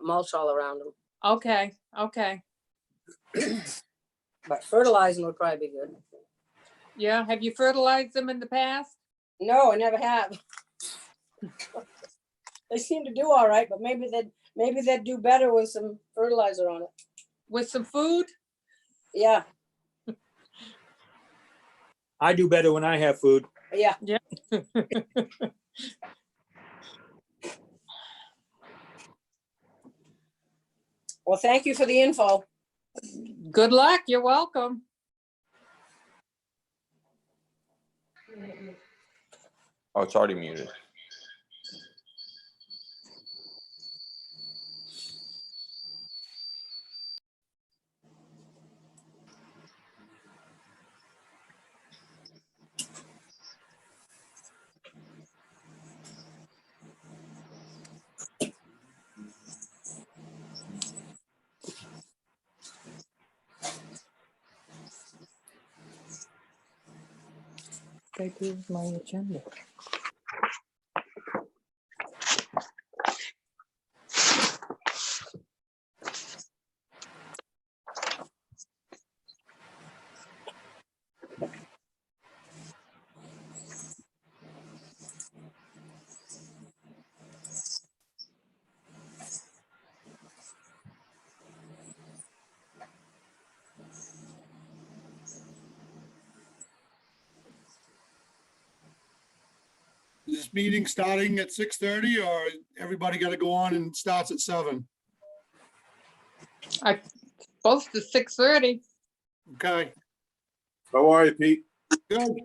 mulch all around them. Okay, okay. But fertilizing would probably be good. Yeah, have you fertilized them in the past? No, I never have. They seem to do all right, but maybe they'd do better with some fertilizer on it. With some food? Yeah, I do better when I have food. yeah. Yeah. Well, thank you for the info. Good luck, you're welcome. Oh, it's already muted. Here's my agenda. Is this meeting starting at 6:30 or everybody got to go on and starts at 7? Supposed to 6:30. Okay, How are you, Pete? good.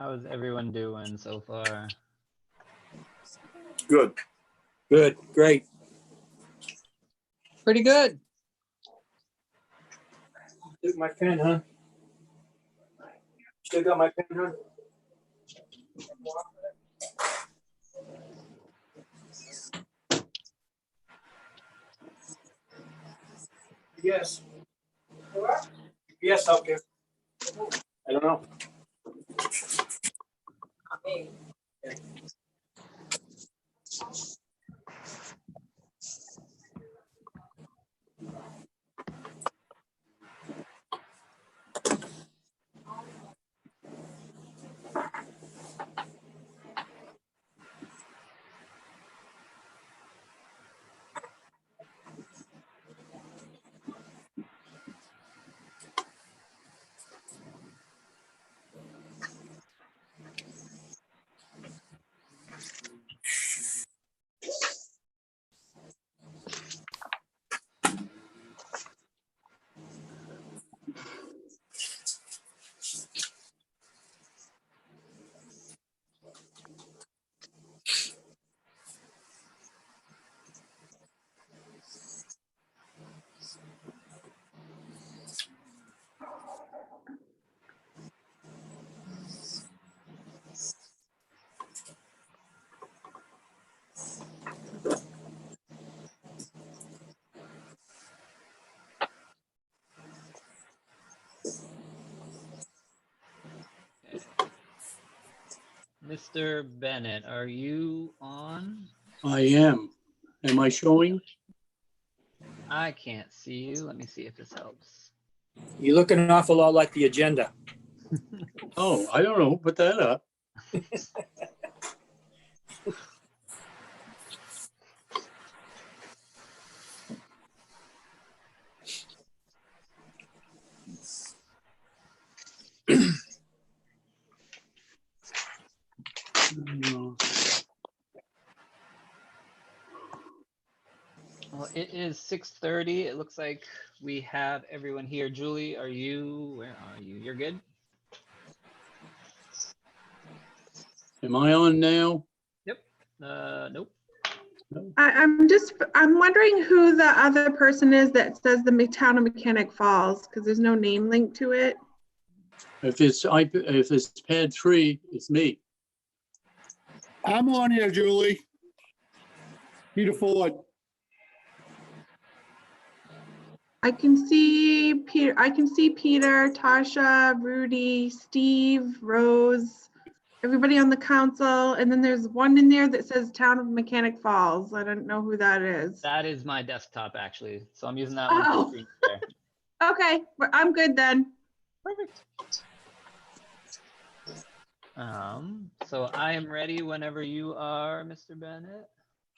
How's everyone doing so far? Good. Good, great. Pretty good. Took my pen, huh? Still got my pen, huh? Yes. Yes, up there. I don't know. Mr. Bennett, are you on? I am. Am I showing? I can't see you. Let me see if this helps. You're looking an awful lot like the agenda. Oh, I don't know. Put that up. Well, it is 6:30. It looks like we have everyone here. Julie, where are you? You're good? Am I on now? Yep. Nope. I'm wondering who the other person is that says the town of Mechanic Falls, because there's no name linked to it. If it's pad 3, it's me. I'm on here, Julie. Peter Ford. I can see Peter, Tasha, Rudy, Steve, Rose, everybody on the council, and then there's one in there that says Town of Mechanic Falls. I don't know who that is. That is my desktop, actually. So I'm using that one for Oh. screen share. Okay, I'm good then. Perfect. So I am ready whenever you are, Mr. Bennett.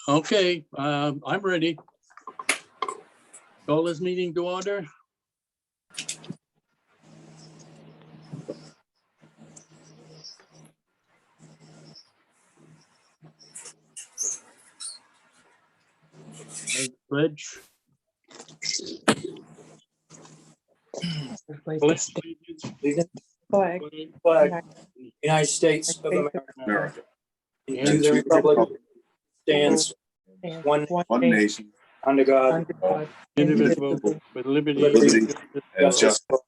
Okay, I'm ready. Call this meeting to order. Pledge. Flag. Flag, United States of America. And And to the republic stands one One nation, under God, indivisible with liberty. and liberty, justice and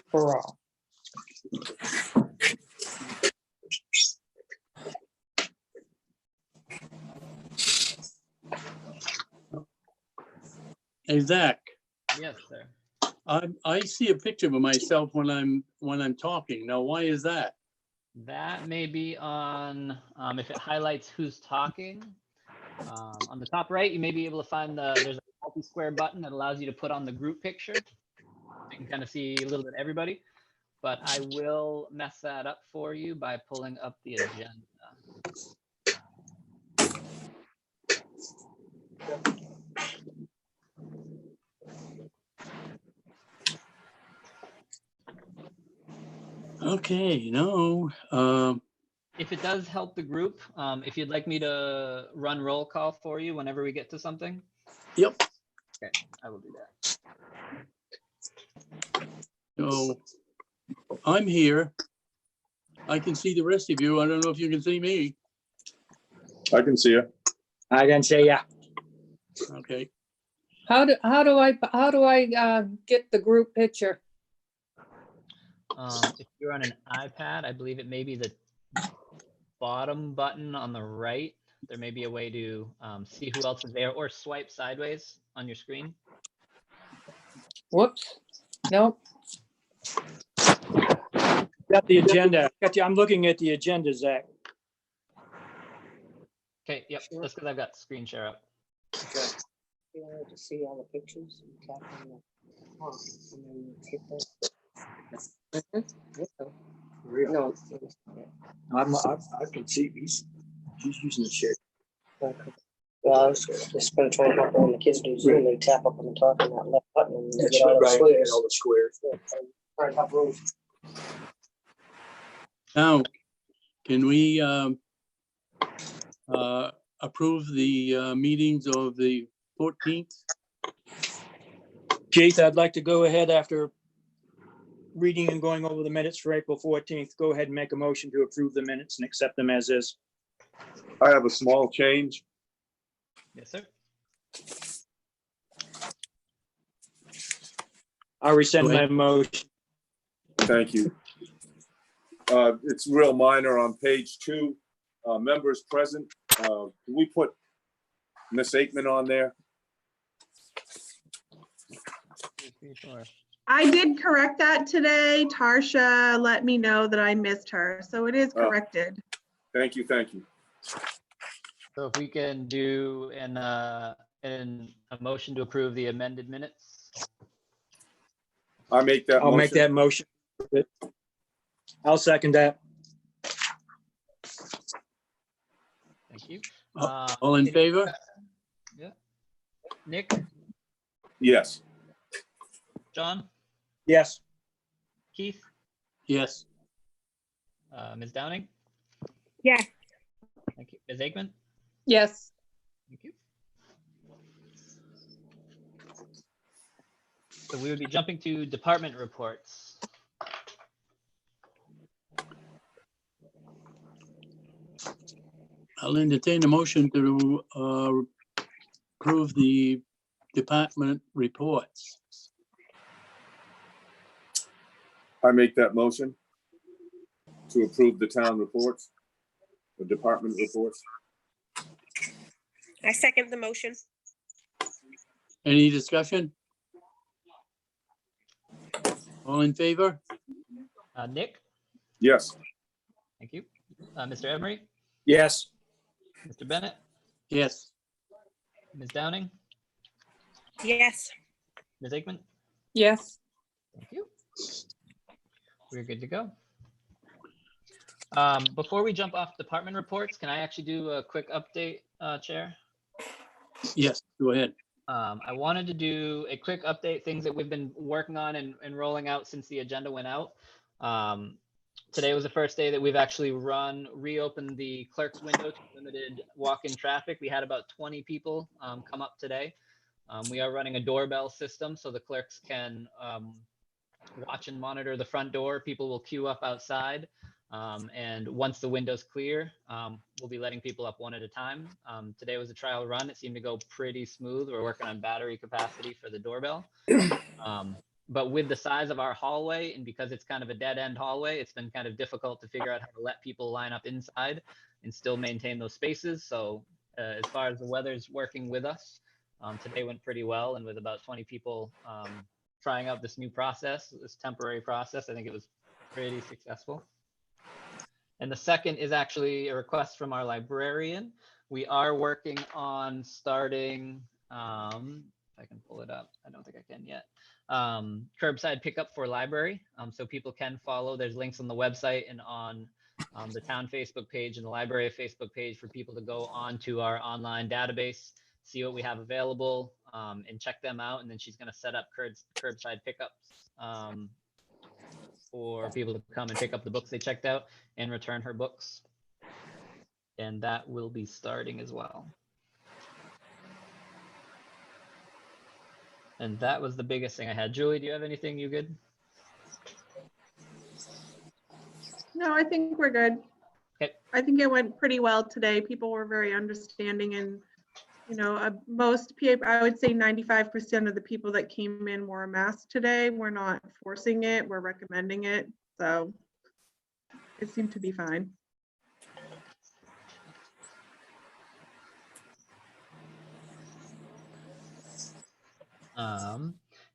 for all. justice. For all. Hey, Zach, Yes, sir. I see a picture of myself when I'm talking. Now, why is that? That may be on, if it highlights who's talking. On the top right, you may be able to find there's a multi-square button that allows you to put on the group picture. You can kind of see a little bit of everybody, but I will mess that up for you by pulling up the agenda. Okay, no. If it does help the group, if you'd like me to run roll call for you whenever we get to something. Yep. Okay, I will do that. So I'm here. I can see the rest of you. I don't know if you can see me. I can see you. I can say, yeah. Okay. How do I get the group picture? If you're on an iPad, I believe it may be the bottom button on the right. There may be a way to see who else is there, or swipe sideways on your screen. Whoops. Nope. Got the agenda. I'm looking at the agenda, Zach. Okay, yep, that's because I've got screen share up. You wanted to see all the pictures. You tap on the top, and then you hit that. No. I can see he's using the share. Well, I was just gonna try and help when the kids do Zoom, they tap up on the top of that left button and they get all the squares. Try and help Rose. Now, can we approve the meetings of the 14th? Keith, I'd like to go ahead after reading and going over the minutes for April 14th. Go ahead and make a motion to approve the minutes and accept them as is. I have a small change. Yes, sir. I'll rescind my motion. Thank you. It's real minor on page 2. Members present. Can we put Miss Aikman on there? I did correct that today. Tarsha let me know that I missed her, so it is corrected. Thank you, thank you. So if we can do a motion to approve the amended minutes. I make that I'll make motion. that motion. I'll second that. Thank you. All in Any- favor? Yeah. Nick, Yes, John, Yes, Keith, Yes. Ms. Downing? Yes. Thank you. Ms. Aikman? Yes, Thank you. So we would be jumping to department reports. I'll entertain a motion to approve the department reports. I make that motion to approve the town reports, the department reports. I second the motion. Any discussion? All in favor? Nick? Yes, Thank you. Mr. Emery? yes, Mr. Bennett? Yes. Ms. Downing? Yes. Ms. Aikman? yes. Thank you. We're good to go. Before we jump off department reports, can I actually do a quick update, Chair? Yes, go ahead. I wanted to do a quick update, things that we've been working on and rolling out since the agenda went out. Today was the first day that we've actually reopened the clerk's window to limited walk-in traffic. We had about 20 people come up today. We are running a doorbell system so the clerks can watch and monitor the front door. People will queue up outside. And once the window's clear, we'll be letting people up one at a time. Today was a trial run. It seemed to go pretty smooth. We're working on battery capacity for the doorbell. But with the size of our hallway, and because it's kind of a dead end hallway, it's been kind of difficult to figure out how to let people line up inside and still maintain those spaces. So as far as the weather's working with us, today went pretty well. And with about 20 people trying out this new process, this temporary process, I think it was pretty successful. And the second is actually a request from our librarian. We are working on starting, if I can pull it up, I don't think I can yet, curbside pickup for library. So people can follow, there's links on the website and on the town Facebook page and the library Facebook page for people to go onto our online database, see what we have available, and check them out. And then she's gonna set up curbside pickups for people to come and pick up the books they checked out and return her books. And that will be starting as well. And that was the biggest thing I had. Julie, do you have anything you good? No, I think we're good. Okay. I think it went pretty well today. People were very understanding and, you know, most people, I would say 95% of the people that came in wore a mask today. We're not forcing it, we're recommending it. So it seemed to be fine.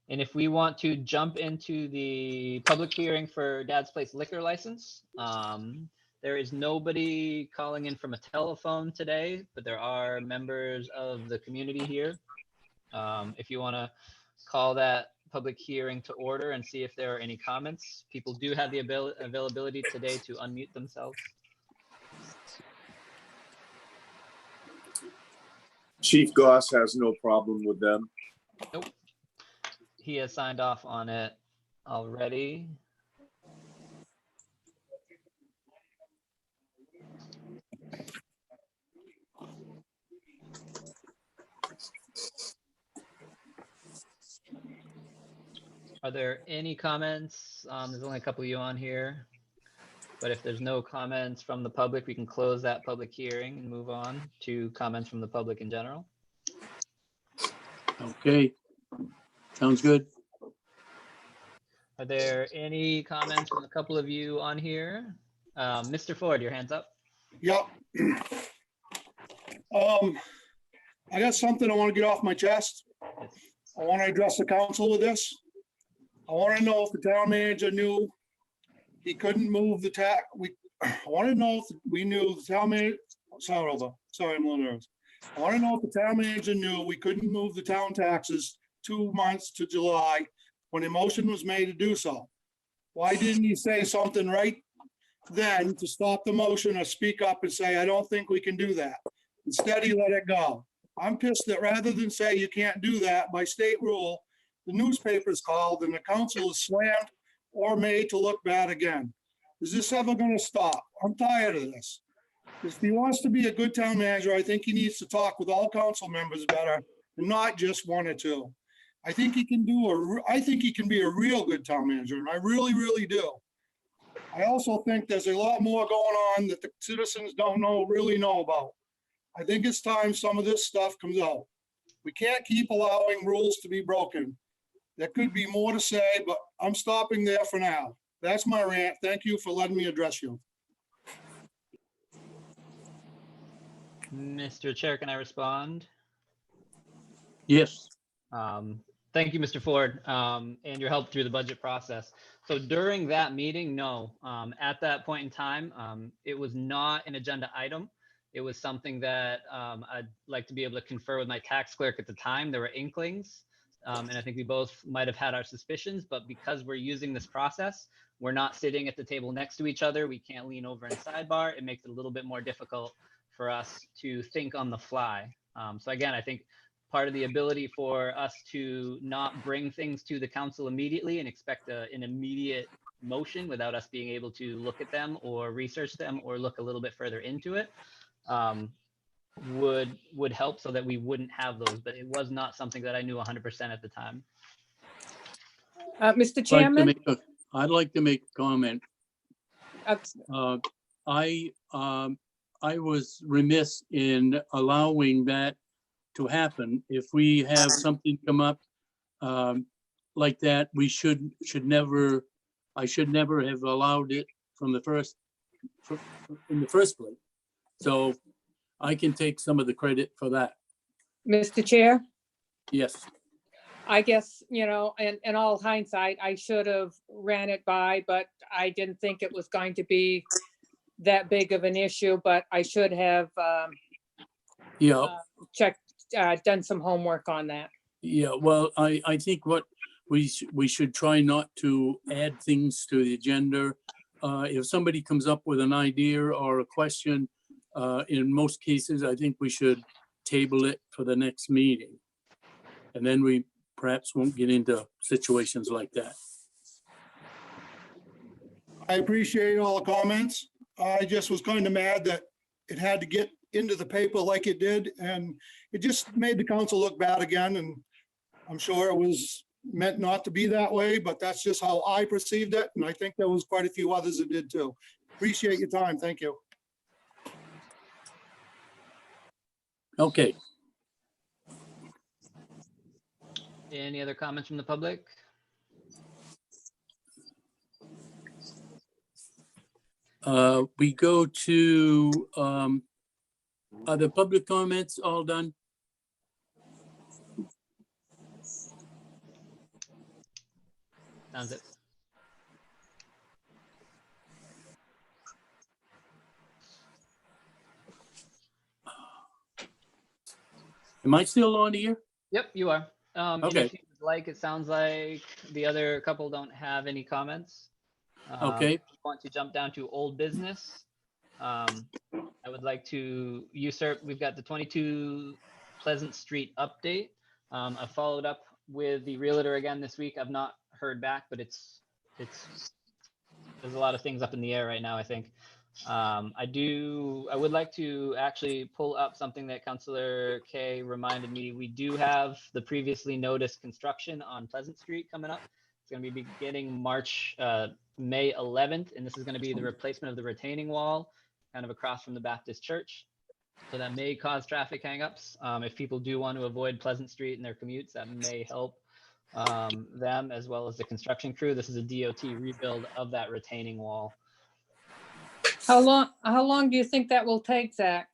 And if we want to jump into the public hearing for Dad's Place liquor license, there is nobody calling in from a telephone today, but there are members of the community here. If you want to call that public hearing to order and see if there are any comments, people do have the availability today to unmute themselves. Chief Goss has no problem with them. Nope. He has signed off on it already. Are there any comments? There's only a couple of you on here. But if there's no comments from the public, we can close that public hearing and move on to comments from the public in general. Okay. Sounds good. Are there any comments from a couple of you on here? Mr. Ford, your hand's up. Yep. I got something I want to get off my chest. I want to address the council with this. I want to know if the town manager knew he couldn't move the I want to know if we knew the town manager, sorry, I'm a little nervous. I want to know if the town manager knew we couldn't move the town taxes 2 months to July when a motion was made to do so. Why didn't he say something right then to stop the motion or speak up and say, I don't think we can do that? Instead, he let it go. I'm pissed that rather than say you can't do that by state rule, the newspaper's called and the council is slammed or made to look bad again. Is this ever going to stop? I'm tired of this. If he wants to be a good town manager, I think he needs to talk with all council members better and not just one or two. I think he can I think he can be a real good town manager, and I really, really do. I also think there's a lot more going on that the citizens don't really know about. I think it's time some of this stuff comes out. We can't keep allowing rules to be broken. There could be more to say, but I'm stopping there for now. That's my rant. Thank you for letting me address you. Mr. Chair, can I respond? Yes. Thank you, Mr. Ford, and your help through the budget process. So during that meeting, no, at that point in time, it was not an agenda item. It was something that I'd like to be able to confer with my tax clerk at the time. There were inklings, and I think we both might have had our suspicions, but because we're using this process, we're not sitting at the table next to each other. We can't lean over and sidebar. It makes it a little bit more difficult for us to think on the fly. So again, I think part of the ability for us to not bring things to the council immediately and expect an immediate motion without us being able to look at them or research them or look a little bit further into it would help so that we wouldn't have those, but it was not something that I knew 100% at the time. Mr. Chairman, I'd like to make a comment. I was remiss in allowing that to happen. If we have something come up like that, I should never have allowed it in the first place. So I can take some of the credit for that. Mr. Chair, Yes. I guess, in all hindsight, I should have ran it by, but I didn't think it was going to be that big of an issue, but I should have checked, done some homework on that. Yeah, well, I think what we should try not to add things to the agenda. If somebody comes up with an idea or a question, in most cases, I think we should table it for the next meeting. And then we perhaps won't get into situations like that. I appreciate all the comments. I just was kind of mad that it had to get into the paper like it did, and it just made the council look bad again. And I'm sure it was meant not to be that way, but that's just how I perceived it. And I think there was quite a few others that did too. Appreciate your time. Thank you. Okay. Any other comments from the public? We go to, are the public comments all done? Sounds it. Am I still on here? Yep, you are. And Okay. if you would like, it sounds like the other couple don't have any comments. Okay. If you want to jump down to old business, I would like to usurp. We've got the 22 Pleasant Street update. I followed up with the realtor again this week. I've not heard back, but there's a lot of things up in the air right now, I think. I would like to actually pull up something that Councillor Kay reminded me. We do have the previously noticed construction on Pleasant Street coming up. It's going to be beginning May 11th, and this is going to be the replacement of the retaining wall kind of across from the Baptist church. So that may cause traffic hangups. If people do want to avoid Pleasant Street in their commutes, that may help them as well as the construction crew. This is a DOT rebuild of that retaining wall. How long do you think that will take, Zach?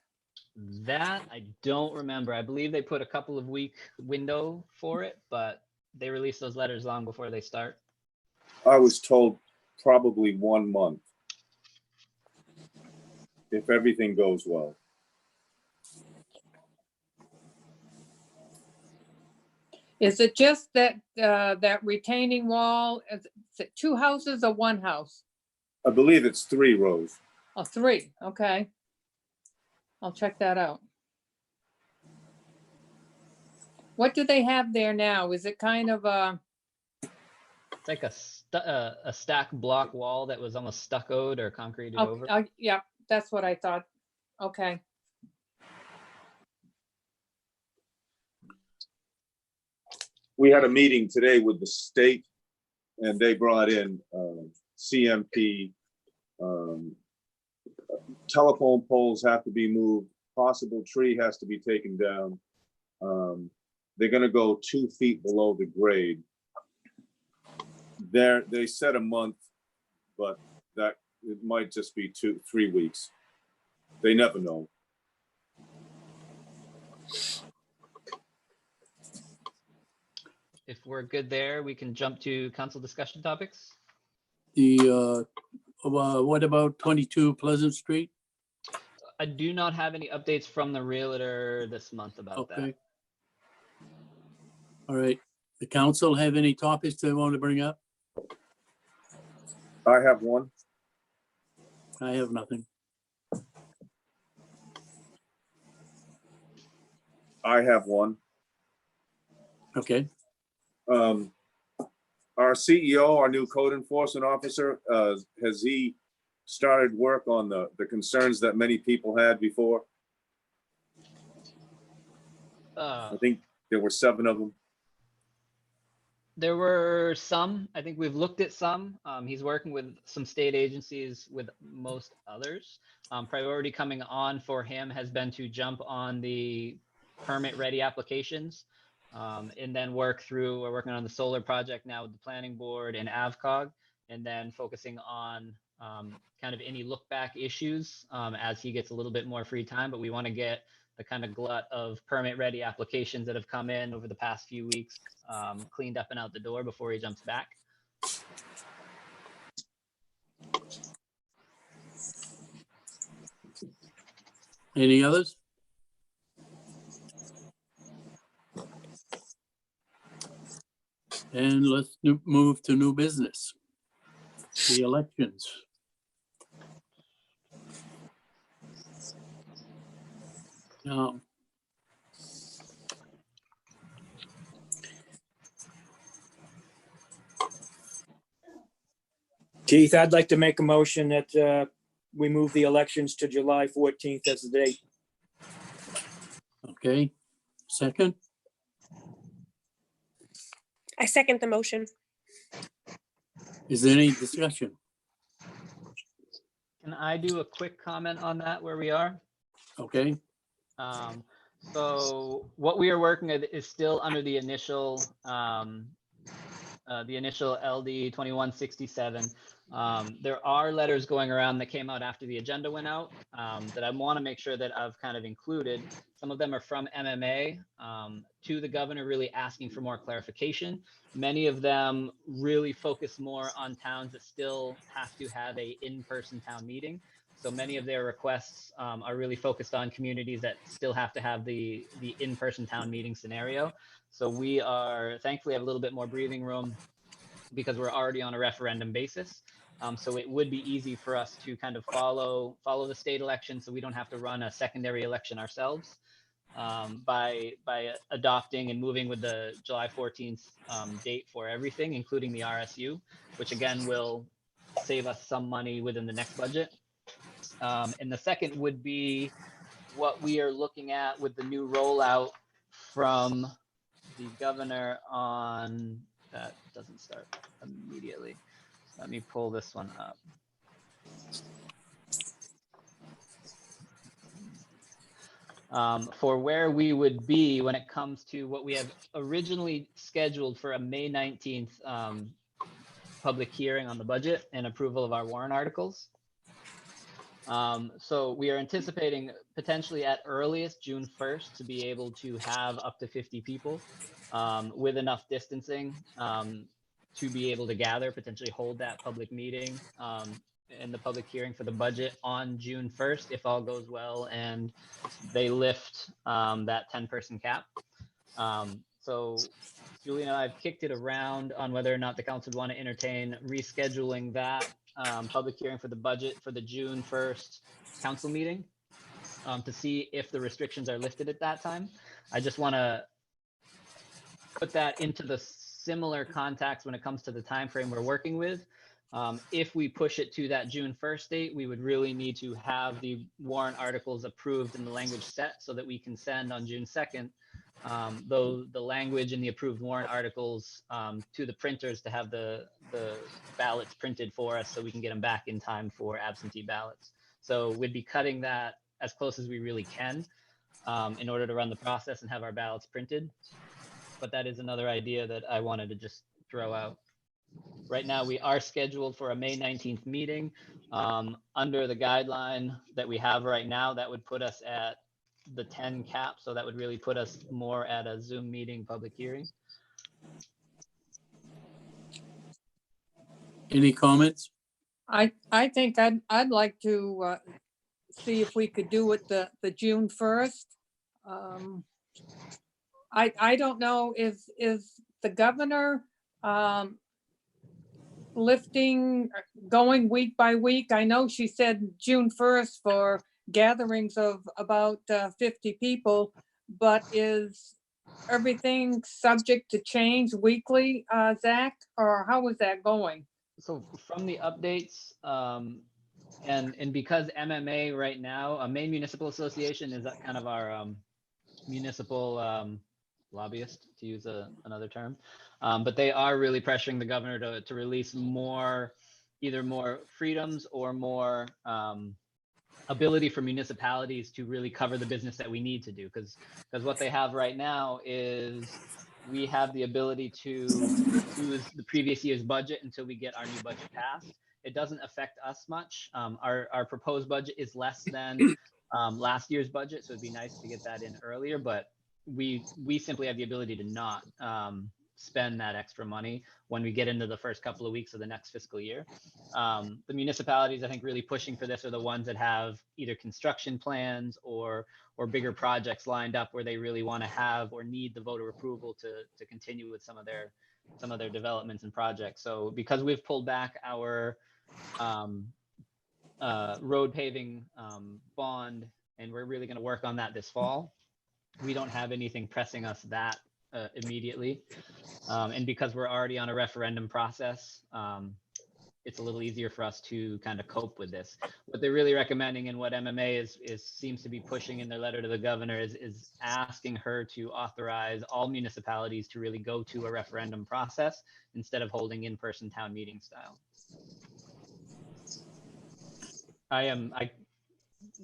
That I don't remember. I believe they put a couple of week window for it, but they released those letters long before they start. I was told probably 1 month. if everything goes well. Is it just that, that retaining wall? Is it 2 houses or 1 house? I believe it's 3 rows. Oh, 3, okay. I'll check that out. What do they have there now? Is it kind of a, It's like a stack block wall that was almost stuccoed or concreted over. yeah, that's what I thought. Okay. We had a meeting today with the state, and they brought in CMP. Telephone poles have to be moved. Possible tree has to be taken down. They're going to go 2 feet below the grade. They said a month, but that it might just be 2-3 weeks. They never know. If we're good there, we can jump to council discussion topics. What about 22 Pleasant Street? I do not have any updates from the realtor this month about that. Okay. All right. The council have any topics they want to bring up? I have one. I have nothing. I have one. Okay. Our CEO, our new code enforcement officer, has he started work on the concerns that many people had before? I think there were 7 of them. There were some. I think we've looked at some. He's working with some state agencies with most others. Priority coming on for him has been to jump on the permit ready applications and then we're working on the solar project now with the planning board and AvCog, and then focusing on kind of any look back issues as he gets a little bit more free time. But we want to get the kind of glut of permit ready applications that have come in over the past few weeks cleaned up and out the door before he jumps back. Any others? And let's move to new business. The elections. Now, Keith, I'd like to make a motion that we move the elections to July 14th as the date. okay. Second, I second the motion. is there any discussion? Can I do a quick comment on that where we are? Okay, So what we are working at is still under the initial LD 2167. There are letters going around that came out after the agenda went out that I want to make sure that I've kind of included. Some of them are from MMA to the governor, really asking for more clarification. Many of them really focus more on towns that still have to have a in-person town meeting. So many of their requests are really focused on communities that still have to have the in-person town meeting scenario. So we are thankfully have a little bit more breathing room because we're already on a referendum basis. So it would be easy for us to kind of follow the state election, so we don't have to run a secondary election ourselves by adopting and moving with the July 14th date for everything, including the RSU, which again will save us some money within the next budget. And the second would be what we are looking at with the new rollout from the governor on, that doesn't start immediately. Let me pull this one up. For where we would be when it comes to what we have originally scheduled for a May 19th public hearing on the budget and approval of our warrant articles. So we are anticipating potentially at earliest June 1st to be able to have up to 50 people with enough distancing to be able to gather, potentially hold that public meeting in the public hearing for the budget on June 1st, if all goes well and they lift that 10-person cap. So Julie and I've kicked it around on whether or not the council would want to entertain rescheduling that public hearing for the budget for the June 1st council meeting to see if the restrictions are lifted at that time. I just want to put that into the similar context when it comes to the time frame we're working with. If we push it to that June 1st date, we would really need to have the warrant articles approved in the language set so that we can send on June 2nd though the language in the approved warrant articles to the printers to have the ballots printed for us so we can get them back in time for absentee ballots. So we'd be cutting that as close as we really can in order to run the process and have our ballots printed. But that is another idea that I wanted to just throw out. Right now, we are scheduled for a May 19th meeting. Under the guideline that we have right now, that would put us at the 10 cap. So that would really put us more at a Zoom meeting public hearing. Any comments? I think I'd like to see if we could do it the June 1st. I don't know, is the governor lifting, going week by week? I know she said June 1st for gatherings of about 50 people, but is everything subject to change weekly, Zach, or how is that going? So from the updates, and because MMA right now, Maine Municipal Association is kind of our municipal lobbyist, to use another term, but they are really pressuring the governor to release more, either more freedoms or more ability for municipalities to really cover the business that we need to do. Because what they have right now is we have the ability to use the previous year's budget until we get our new budget passed. It doesn't affect us much. Our proposed budget is less than last year's budget, so it'd be nice to get that in earlier, but we simply have the ability to not spend that extra money when we get into the first couple of weeks of the next fiscal year. The municipalities, I think, really pushing for this are the ones that have either construction plans or bigger projects lined up where they really want to have or need the voter approval to continue with some of their developments and projects. So because we've pulled back our road paving bond, and we're really going to work on that this fall, we don't have anything pressing us that immediately. And because we're already on a referendum process, it's a little easier for us to kind of cope with this. What they're really recommending and what MMA seems to be pushing in their letter to the governor is asking her to authorize all municipalities to really go to a referendum process instead of holding in-person town meeting style.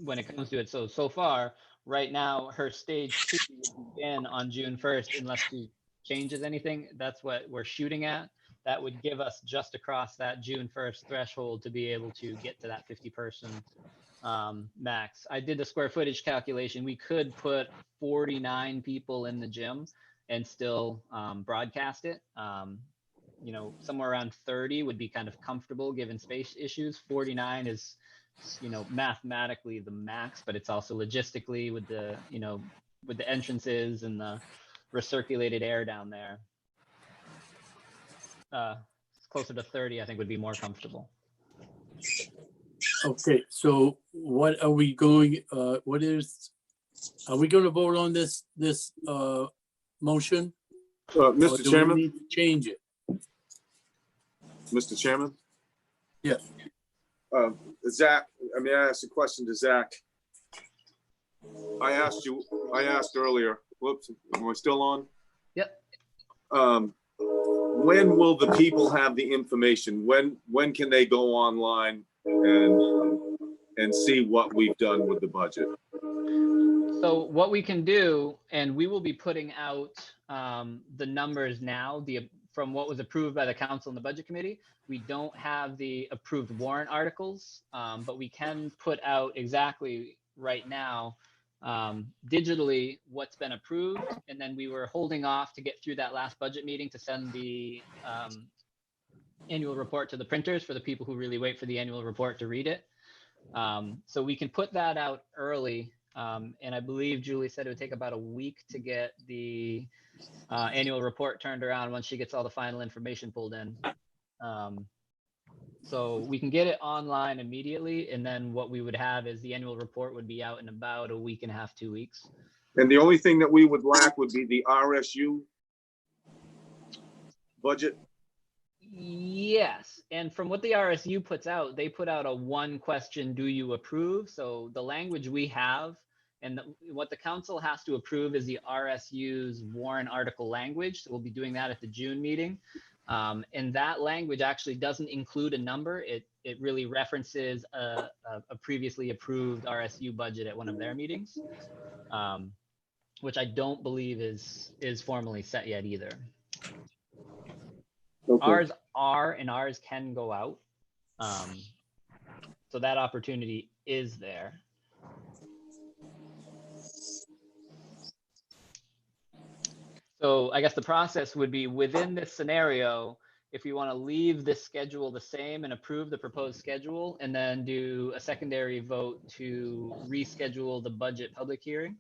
When it comes to it, so far, right now, her stage 2 would begin on June 1st unless she changes anything. That's what we're shooting at. That would give us just across that June 1st threshold to be able to get to that 50-person max. I did the square footage calculation. We could put 49 people in the gym and still broadcast it. Somewhere around 30 would be kind of comfortable given space issues. 49 is, mathematically the max, but it's also logistically with the entrances and the recirculated air down there. Closer to 30, I think, would be more comfortable. Okay, so what are we going, are we going to vote on this motion? Or Mr. do we Chairman, need to change it? Mr. Chairman? Yes. Zach, I mean, I asked a question to Zach. I asked earlier, whoops, am I still on? Yep. When will the people have the information? When can they go online and see what we've done with the budget? So what we can do, and we will be putting out the numbers now, from what was approved by the council and the budget committee. We don't have the approved warrant articles, but we can put out exactly right now digitally what's been approved, and then we were holding off to get through that last budget meeting to send the annual report to the printers for the people who really wait for the annual report to read it. So we can put that out early. And I believe Julie said it would take about a week to get the annual report turned around once she gets all the final information pulled in. So we can get it online immediately, and then what we would have is the annual report would be out in about a week and a half, 2 weeks. And the only thing that we would lack would be the RSU budget. Yes, and from what the RSU puts out, they put out a one question, do you approve? So the language we have and what the council has to approve is the RSU's warrant article language. So we'll be doing that at the June meeting. And that language actually doesn't include a number. It really references a previously approved RSU budget at one of their meetings, which I don't believe is formally set yet either. Okay. Ours are, and ours can go out. So that opportunity is there. So I guess the process would be within this scenario, if you want to leave this schedule the same and approve the proposed schedule, and then do a secondary vote to reschedule the budget public hearing.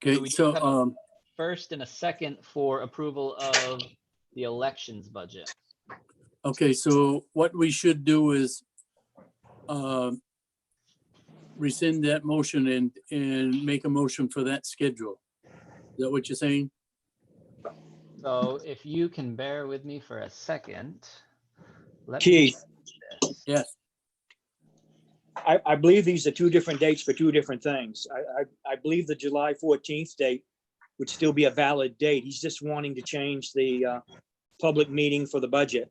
Okay, we so, have a first and a second for approval of the elections budget. okay, so what we should do is rescind that motion and make a motion for that schedule. Is that what you're saying? So if you can bear with me for a second. Let me Keith, check this. Yes. I believe these are two different dates for two different things. I believe the July 14th date would still be a valid date. He's just wanting to change the public meeting for the budget,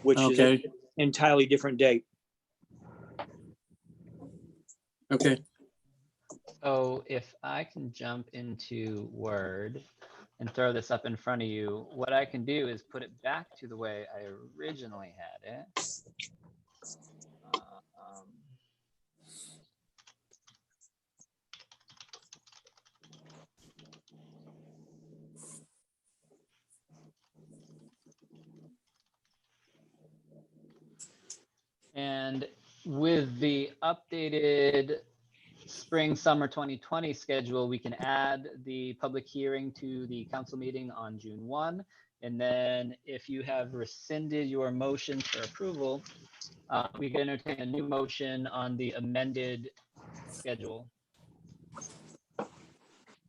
which is an Okay, entirely different date. okay. So if I can jump into Word and throw this up in front of you, what I can do is put it back to the way I originally had it. And with the updated spring summer 2020 schedule, we can add the public hearing to the council meeting on June 1. And then if you have rescinded your motion for approval, we can entertain a new motion on the amended schedule,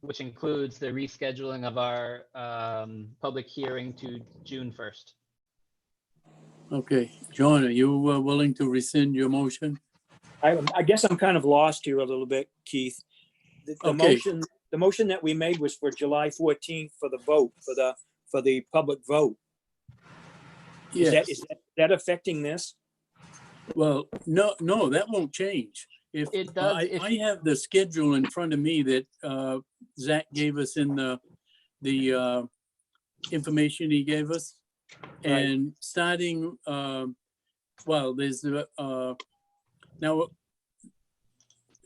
which includes the rescheduling of our public hearing to June 1st. Okay, John, are you willing to rescind your motion? I guess I'm kind of lost here a little bit, Keith. The Okay. motion that we made was for July 14th for the vote, for the public vote. Yes. Is that affecting this? Well, no, that won't change. If It does, I have the schedule in front of me that Zach gave us in the information he gave us. Right. And starting, well, there's now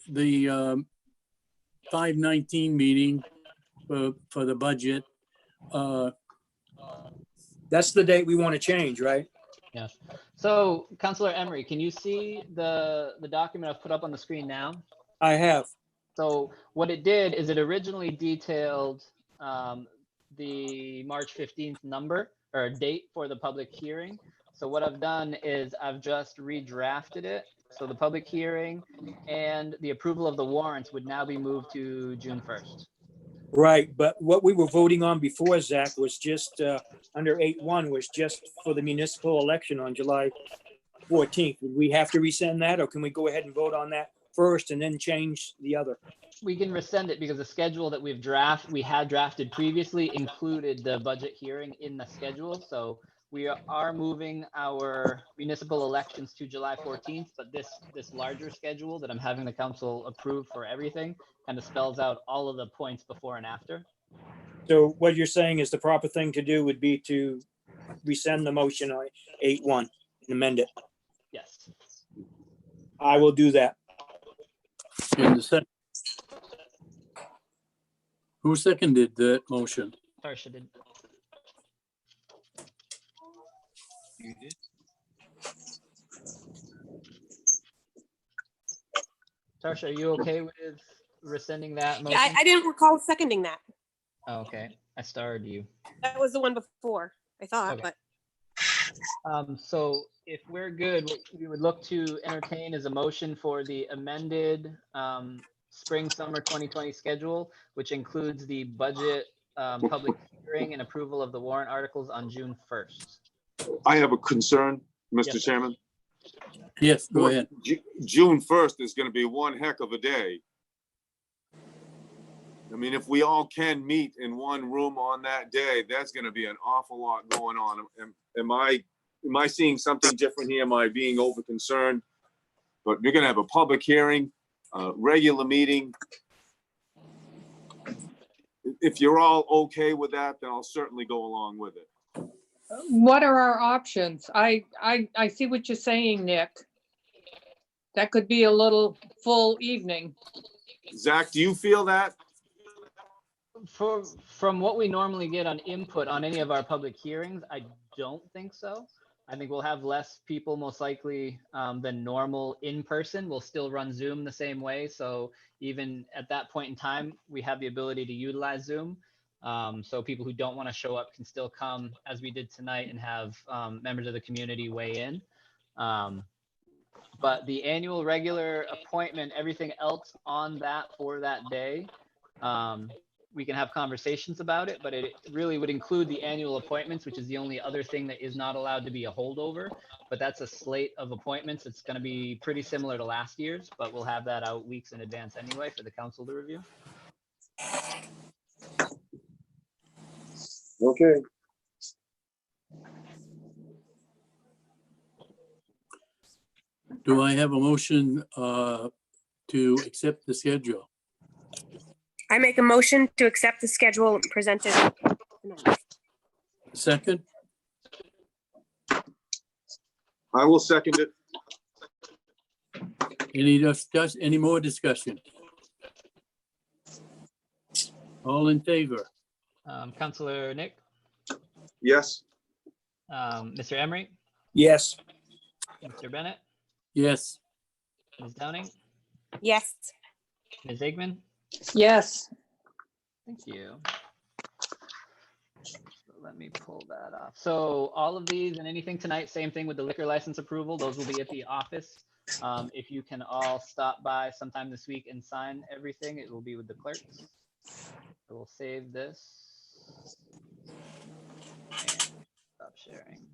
the 5/19 meeting for the budget. That's the date we want to change, right? Yes. So Councilor Emery, can you see the document I've put up on the screen now? I have. So what it did is it originally detailed the March 15th number or date for the public hearing. So what I've done is I've just redrafted it. So the public hearing and the approval of the warrants would now be moved to June 1st. Right, but what we were voting on before, Zach, was just under 8.1 was just for the municipal election on July 14th. Would we have to rescind that, or can we go ahead and vote on that first and then change the other? We can rescind it because the schedule that we had drafted previously included the budget hearing in the schedule. So we are moving our municipal elections to July 14th, but this larger schedule that I'm having the council approve for everything kind of spells out all of the points before and after. So what you're saying is the proper thing to do would be to rescind the motion on 8.1 and amend it. Yes. I will do that. And the second. Who seconded that motion? Tarsha did. Tarsha, are you okay with rescinding that Yeah, motion? I didn't recall seconding that. Oh, okay, I starred you. That was the one before, I thought, Okay. but So if we're good, what we would look to entertain is a motion for the amended spring, summer 2020 schedule, which includes the budget public hearing and approval of the warrant articles on June 1st. I have a concern, Yes, Mr. sir. Chairman. Yes, go ahead. June 1st is going to be one heck of a day. I mean, if we all can meet in one room on that day, that's going to be an awful lot going on. Am I seeing something different here? Am I being over concerned? But you're going to have a public hearing, regular meeting. If you're all okay with that, then I'll certainly go along with it. What are our options? I see what you're saying, Nick. That could be a little full evening. Zach, do you feel that? From what we normally get on input on any of our public hearings, I don't think so. I think we'll have less people most likely than normal in person. We'll still run Zoom the same way. So even at that point in time, we have the ability to utilize Zoom. So people who don't want to show up can still come as we did tonight and have members of the community weigh in. But the annual regular appointment, everything else on that for that day, we can have conversations about it, but it really would include the annual appointments, which is the only other thing that is not allowed to be a holdover. But that's a slate of appointments. It's going to be pretty similar to last year's, but we'll have that out weeks in advance anyway for the council to review. Okay. Do I have a motion to accept the schedule? I make a motion to accept the schedule presented. Second? I will second it. Any more discussion? All in favor? Councilor Nick, Yes. Mr. Emery, Yes. Mr. Bennett, Yes. Ms. Downing, Yes. Ms. Eggman. Yes, Thank you. So let me pull that off. So all of these and anything tonight, same thing with the liquor license approval. Those will be at the office. If you can all stop by sometime this week and sign everything, it will be with the clerks. I will save this. And stop sharing.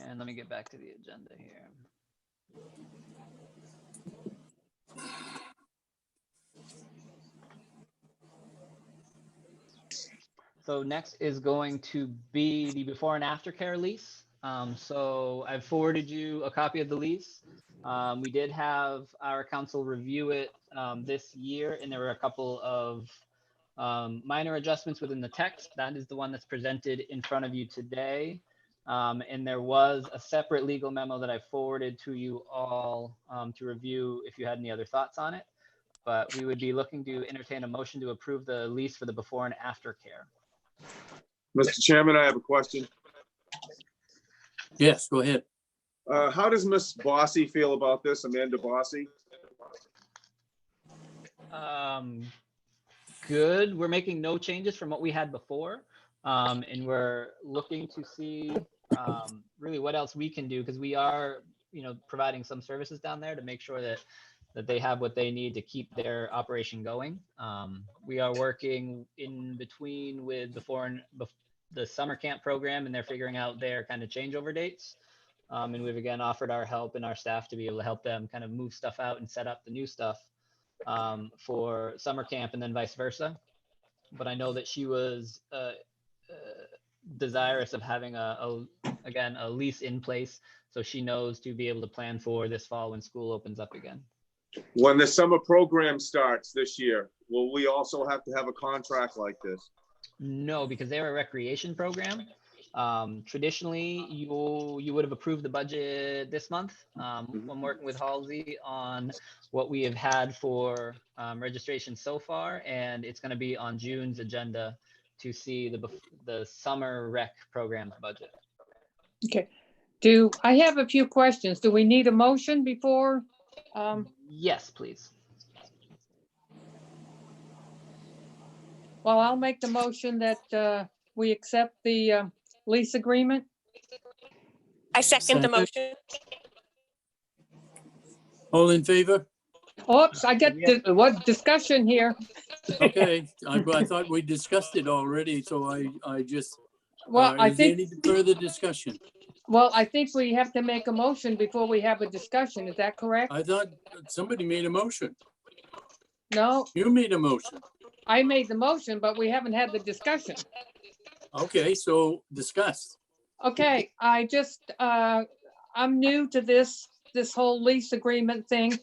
And let me get back to the agenda here. So next is going to be the before and after care lease. So I've forwarded you a copy of the lease. We did have our council review it this year, and there were a couple of minor adjustments within the text. That is the one that's presented in front of you today. And there was a separate legal memo that I forwarded to you all to review if you had any other thoughts on it. But we would be looking to entertain a motion to approve the lease for the before and after care. Mr. Chairman, I have a question. Yes, go ahead. How does Miss Bossy feel about this, Amanda Bossy? Good. We're making no changes from what we had before. And we're looking to see really what else we can do, because we are, providing some services down there to make sure that they have what they need to keep their operation going. We are working in between with the summer camp program, and they're figuring out their kind of changeover dates. And we've again offered our help and our staff to be able to help them kind of move stuff out and set up the new stuff for summer camp, and then vice versa. But I know that she was desirous of having a lease in place, so she knows to be able to plan for this fall when school opens up again. When the summer program starts this year, will we also have to have a contract like this? No, because they're a recreation program. Traditionally, you would have approved the budget this month. I'm working with Halsey on what we have had for registration so far, and it's going to be on June's agenda to see the summer rec programs budget. Okay. I have a few questions. Do we need a motion before? Yes, please. Well, I'll make the motion that we accept the lease agreement. I second the Second. motion. All in favor? Oops, I get what discussion here. Okay, I thought we discussed it already, so I just, Well, I is there think, any further discussion? well, I think we have to make a motion before we have a discussion. Is that correct? I thought somebody made a motion. No, You made a motion. I made the motion, but we haven't had the discussion. Okay, so discuss. Okay, I'm new to this whole lease agreement thing.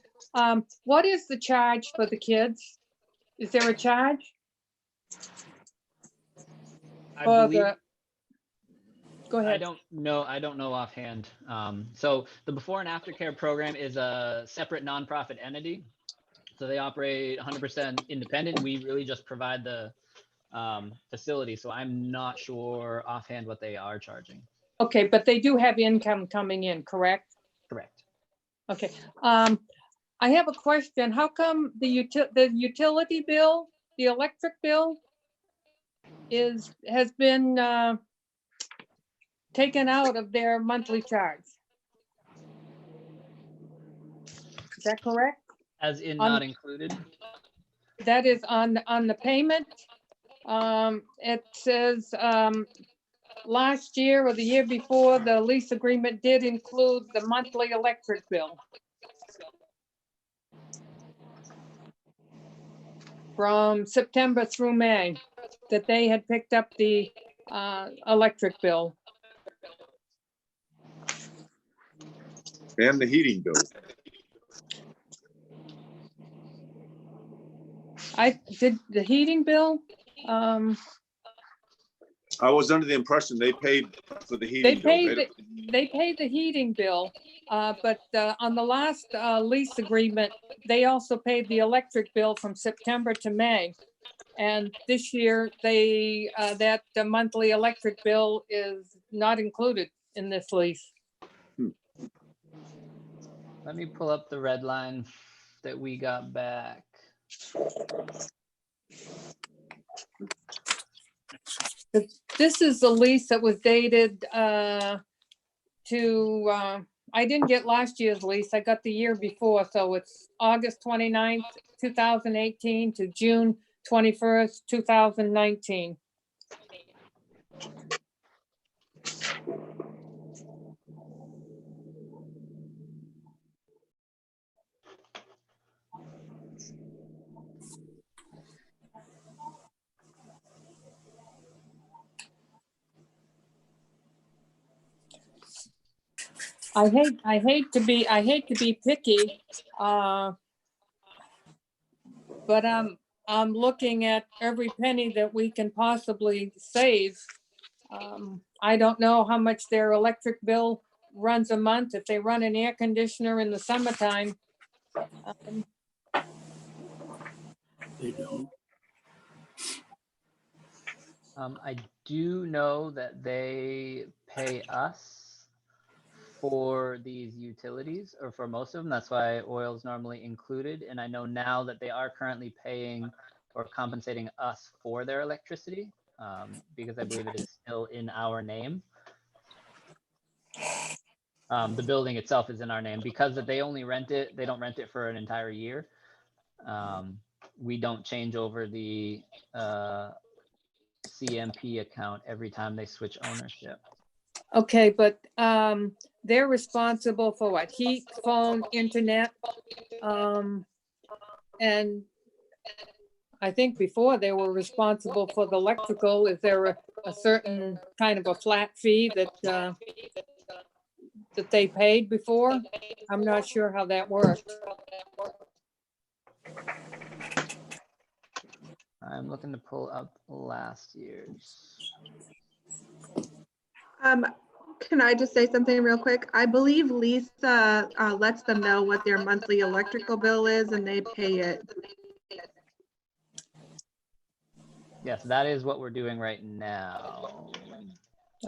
What is the charge for the kids? Is there a charge? I For believe, Go I ahead. don't know offhand. So the before and after care program is a separate nonprofit entity. So they operate 100% independent. We really just provide the facility. So I'm not sure offhand what they are charging. Okay, but they do have income coming in, correct? Correct. Okay. I have a question. How come the utility bill, the electric bill has been taken out of their monthly charge? Is that correct? As in On- not included? That is on the payment. It says last year or the year before, the lease agreement did include the monthly electric bill. From September through May, that they had picked up the electric bill. And the heating bill. I did the heating bill. I was under the impression they paid for the They heating bill. paid the heating bill, but on the last lease agreement, they also paid the electric bill from September to May. And this year, that the monthly electric bill is not included in this lease. Let me pull up the red line that we got back. This is the lease that was dated I didn't get last year's lease. I got the year before. So it's August 29th, 2018 to June 21st, 2019. I hate to be picky, but I'm looking at every penny that we can possibly save. I don't know how much their electric bill runs a month, if they run an air conditioner in the summertime. They don't. I do know that they pay us for these utilities, or for most of them. That's why oil is normally included. And I know now that they are currently paying or compensating us for their electricity, because I believe it is still in our name. The building itself is in our name because they only rent it. They don't rent it for an entire year. We don't change over the CMP account every time they switch ownership. Okay, but they're responsible for what? Heat, phone, internet. And I think before they were responsible for the electrical. Is there a certain kind of a flat fee that they paid before? I'm not sure how that worked. I'm looking to pull up last year's. Can I just say something real quick? I believe Lisa lets them know what their monthly electrical bill is and they pay it. Yes, that is what we're doing right now.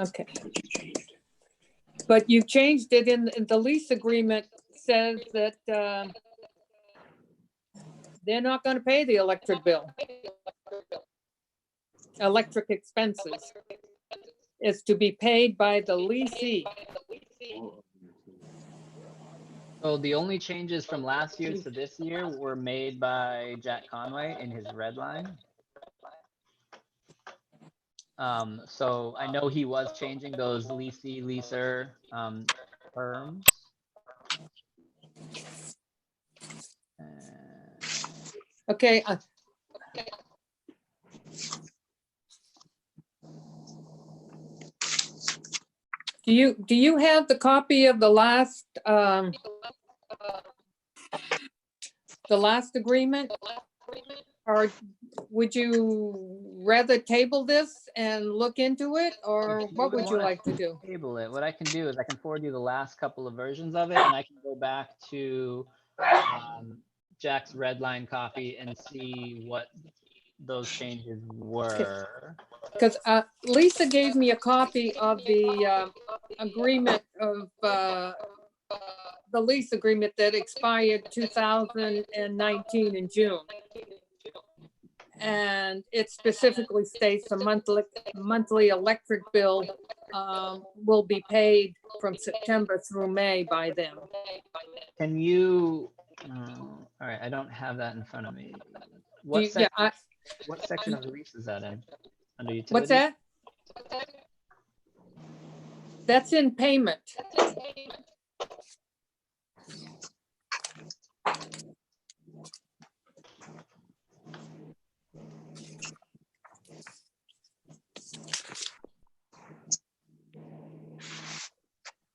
Okay. But you changed it in the lease agreement says that they're not going to pay the electric bill. Electric expenses is to be paid by the leasee. So the only changes from last year to this year were made by Jack Conway in his red line. So I know he was changing those leasee, leaser terms. Okay. Do you have the copy of the last agreement? Or would you rather table this and look into it, or If you what would you wanna like to do? Table it. What I can do is I can forward you the last couple of versions of it, and I can go back to Jack's red line copy and see what those changes were. Because Lisa gave me a copy of the agreement of the lease agreement that expired 2019 in June. And it specifically states a monthly electric bill will be paid from September through May by them. Can you, all right, I don't have that in front of me. What section of the lease is that in? Under utilities? What's that? That's in payment.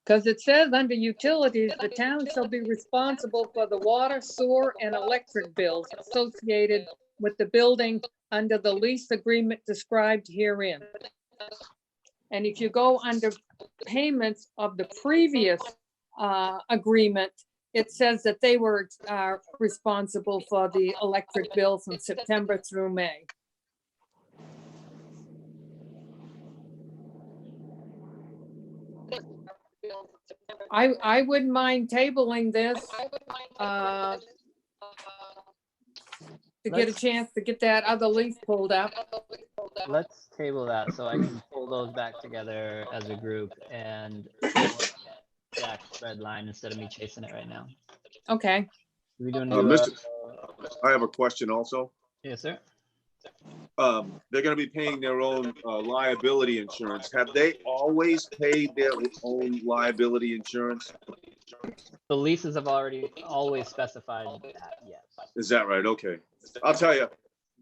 Because it says under utilities, the town shall be responsible for the water, sewer, and electric bills associated with the building under the lease agreement described herein. And if you go under payments of the previous agreement, it says that they were responsible for the electric bill from September through May. I wouldn't mind tabling this to get a chance to get that other lease pulled up. Let's table that so I can pull those back together as a group and look at Jack's red line instead of me chasing it right now. Okay. We doing I have a question also. Yes, sir. They're gonna be paying their own liability insurance. Have they always paid their own liability insurance? The leases have always specified that, yes. Is that right? Okay. I'll tell you,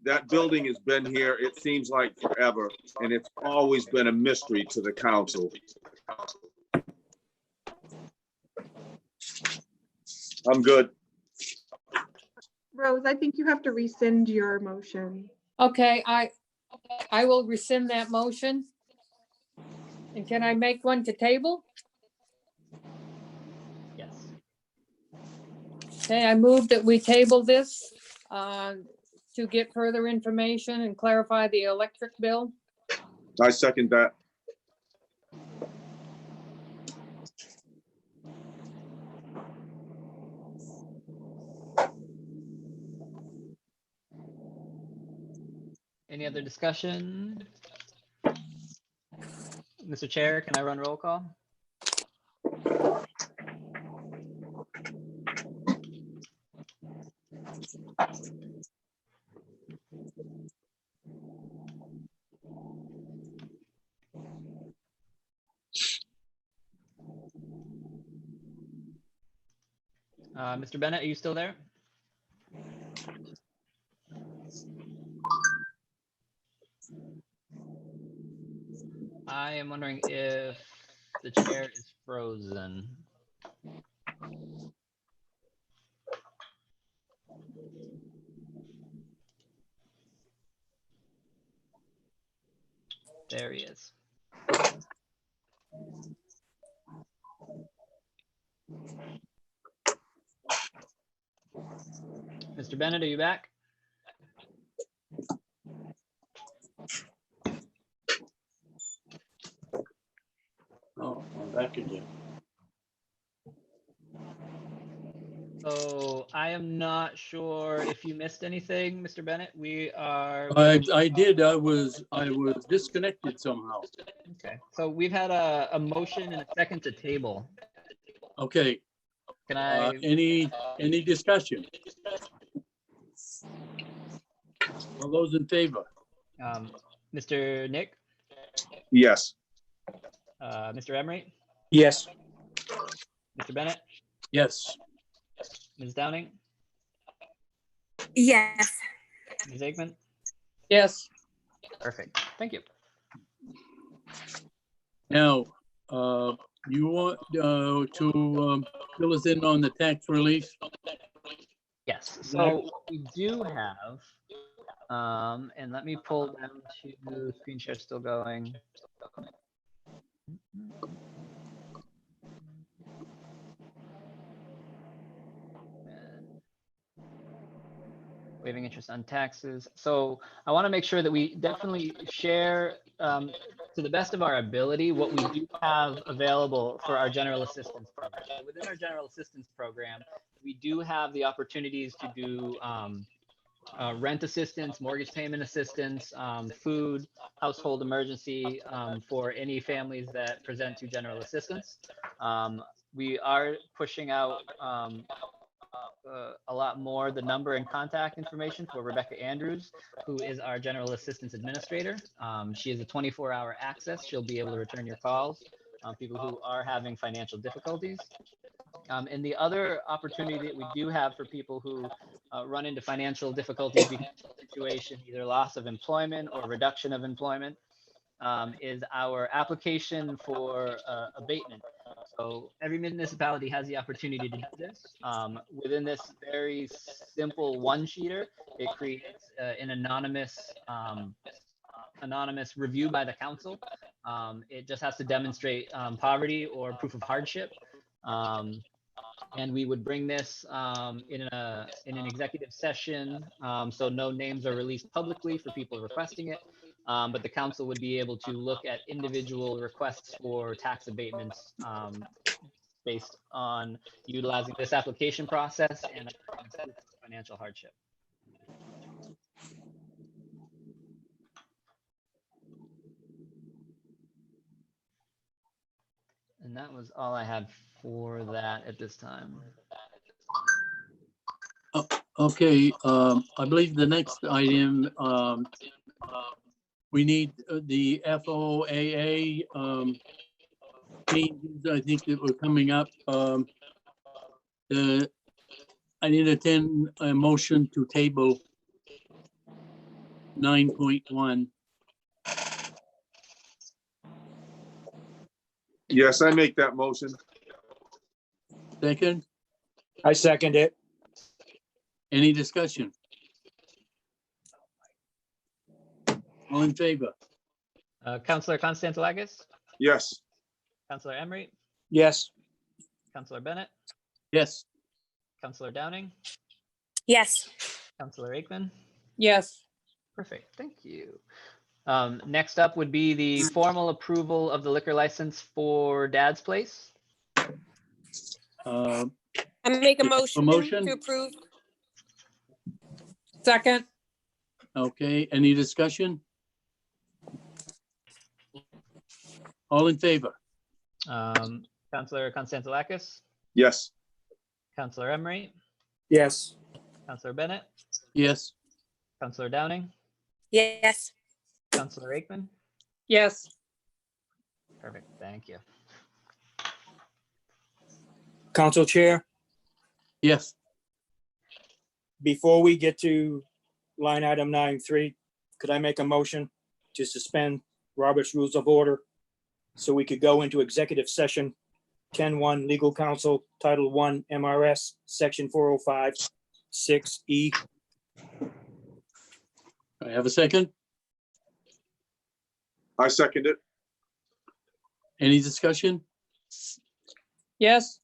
that building has been here, it seems like forever, and it's always been a mystery to the council. I'm good. Rose, I think you have to rescind your motion. Okay, I will rescind that motion. And can I make one to table? Yes. Okay, I move that we table this to get further information and clarify the electric bill. I second that. Any other discussion? Mr. Chair, can I run roll call? Mr. Bennett, are you still there? I am wondering if the chair is frozen. There he is. Mr. Bennett, are you back? So I am not sure if you missed anything, Mr. Bennett. We are. I did. I was disconnected somehow. Okay, so we've had a motion and a second to table. Okay, Can I? any discussion? All those in favor? Mr. Nick, Yes. Mr. Emery, Yes. Mr. Bennett, Yes. Ms. Downing, Yes. Ms. Aikman. Yes, Perfect. Thank you. Now, you want to fill us in on the tax relief? Yes. So we do have, and let me pull down to screen share still going. Waiving interest on taxes. So I want to make sure that we definitely share to the best of our ability what we do have available for our general assistance program. So within our general assistance program, we do have the opportunities to do rent assistance, mortgage payment assistance, food, household emergency for any families that present to general assistance. We are pushing out a lot more the number and contact information for Rebecca Andrews, who is our general assistance administrator. She has a 24-hour access. She'll be able to return your calls, people who are having financial difficulties. And the other opportunity that we do have for people who run into financial difficulties because of the situation, either loss of employment or reduction of employment, is our application for abatement. So every municipality has the opportunity to do this. Within this very simple one-sheeter, it creates an anonymous review by the council. It just has to demonstrate poverty or proof of hardship. And we would bring this in an executive session, so no names are released publicly for people requesting it. But the council would be able to look at individual requests for tax abatements based on utilizing this application process and financial hardship. And that was all I had for that at this time. Okay, I believe the next item, we need the FOAA changes, I think that were coming up. I need a motion to table 9.1. Yes, I make that motion. Second, I second it. any discussion? All in favor? Councillor Constantolakis, Yes. Councillor Emery, Yes. Councillor Bennett, Yes. Councillor Downing, Yes. Councillor Aikman. yes, Perfect, thank you. Next up would be the formal approval of the liquor license for Dad's Place. I make a motion motion? to approve. second, Okay, any discussion? All in favor? Councillor Constantolakis, Yes. Councillor Emery, Yes. Councillor Bennett, Yes. Councillor Downing, Yes. Councillor Aikman. yes, Perfect, thank you. Council Chair, Yes. before we get to line item 9.3, could I make a motion to suspend Robert's Rules of Order so we could go into executive session 10.1 Legal Counsel, Title 1 MRS, Section 405, 6E. I have a second. I second it. Any discussion? yes.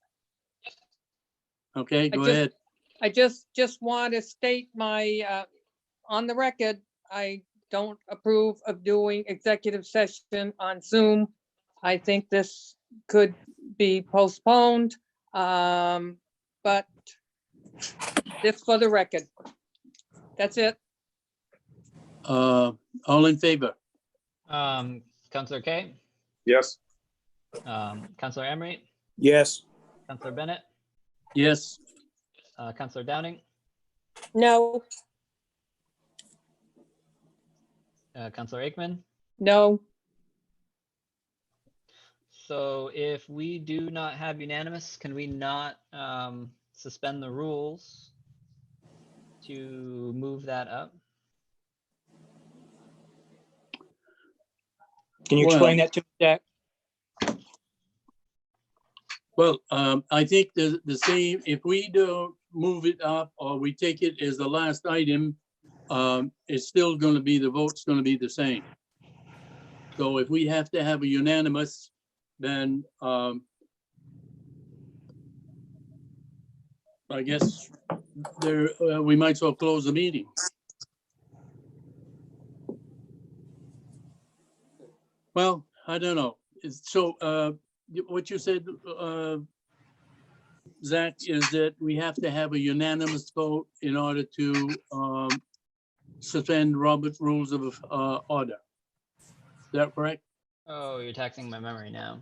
Okay, go just- ahead. I just want to state my, on the record, I don't approve of doing executive session on Zoom. I think this could be postponed, but Just for the record. That's it. All in favor? Counselor Kay, Yes. Counselor Emery, Yes. Counselor Bennett, Yes. Counselor Downing, No. Counselor Aikman. No, So if we do not have unanimous, can we not suspend the rules to move that up? Can you Well- explain that to me, Zach? Well, I think the same, if we don't move it up or we take it as the last item, it's still gonna be, the vote's gonna be the same. So if we have to have a unanimous, then I guess there, we might as well close the meeting. Well, I don't know. So what you said, Zach, is that we have to have a unanimous vote in order to suspend Robert's Rules of Order. Is that correct? Oh, you're taxing my memory now.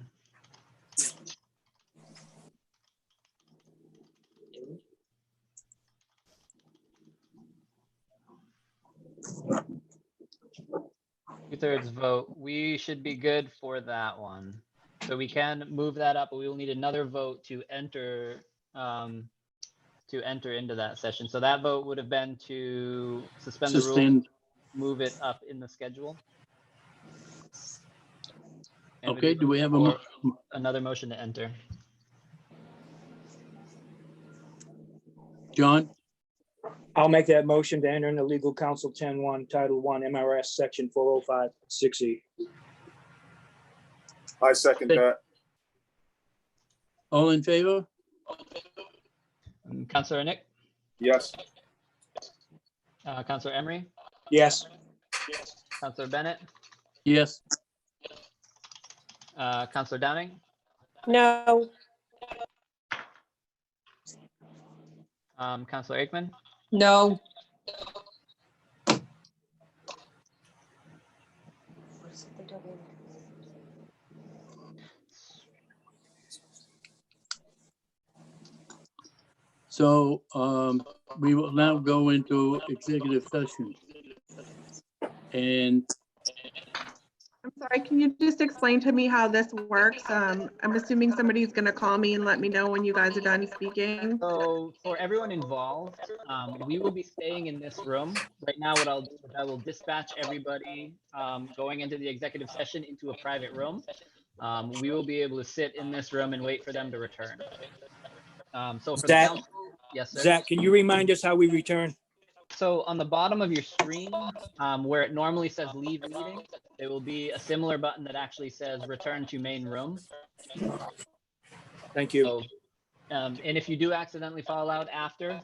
Two-thirds vote. We should be good for that one. So we can move that up, but we will need another vote to enter into that session. So that vote would have been to suspend the rules, Suspend. move it up in the schedule. And we'd Okay, be do we have a, looking for another motion to enter? John? I'll make that motion to enter into legal counsel 10-1, Title 1, MRS, Section 405-6E. I second that. All in favor? Counselor Nick, Yes. Counselor Emery, Yes. Counselor Bennett, Yes. Counselor Downing, No. Counselor Aikman, no, So we will now go into executive session. And I'm sorry, can you just explain to me how this works? I'm assuming somebody's gonna call me and let me know when you guys are done speaking. So for everyone involved, we will be staying in this room. Right now, what I'll do is I will dispatch everybody going into the executive session into a private room. We will be able to sit in this room and wait for them to return. So for the Zach? council, yes, sir. Zach, can you remind us how we return? So on the bottom of your screen, where it normally says leave meeting, there will be a similar button that actually says return to main room. Thank you. So, and if you do accidentally fall out after,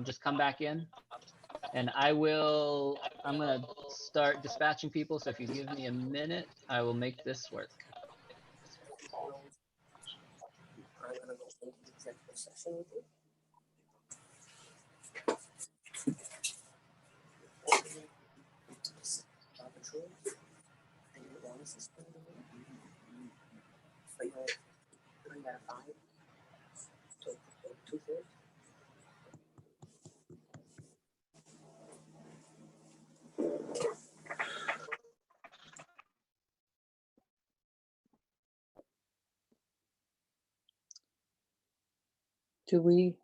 just come back in. And I'm gonna start dispatching people. So if you give me a minute, I will make this work. do we?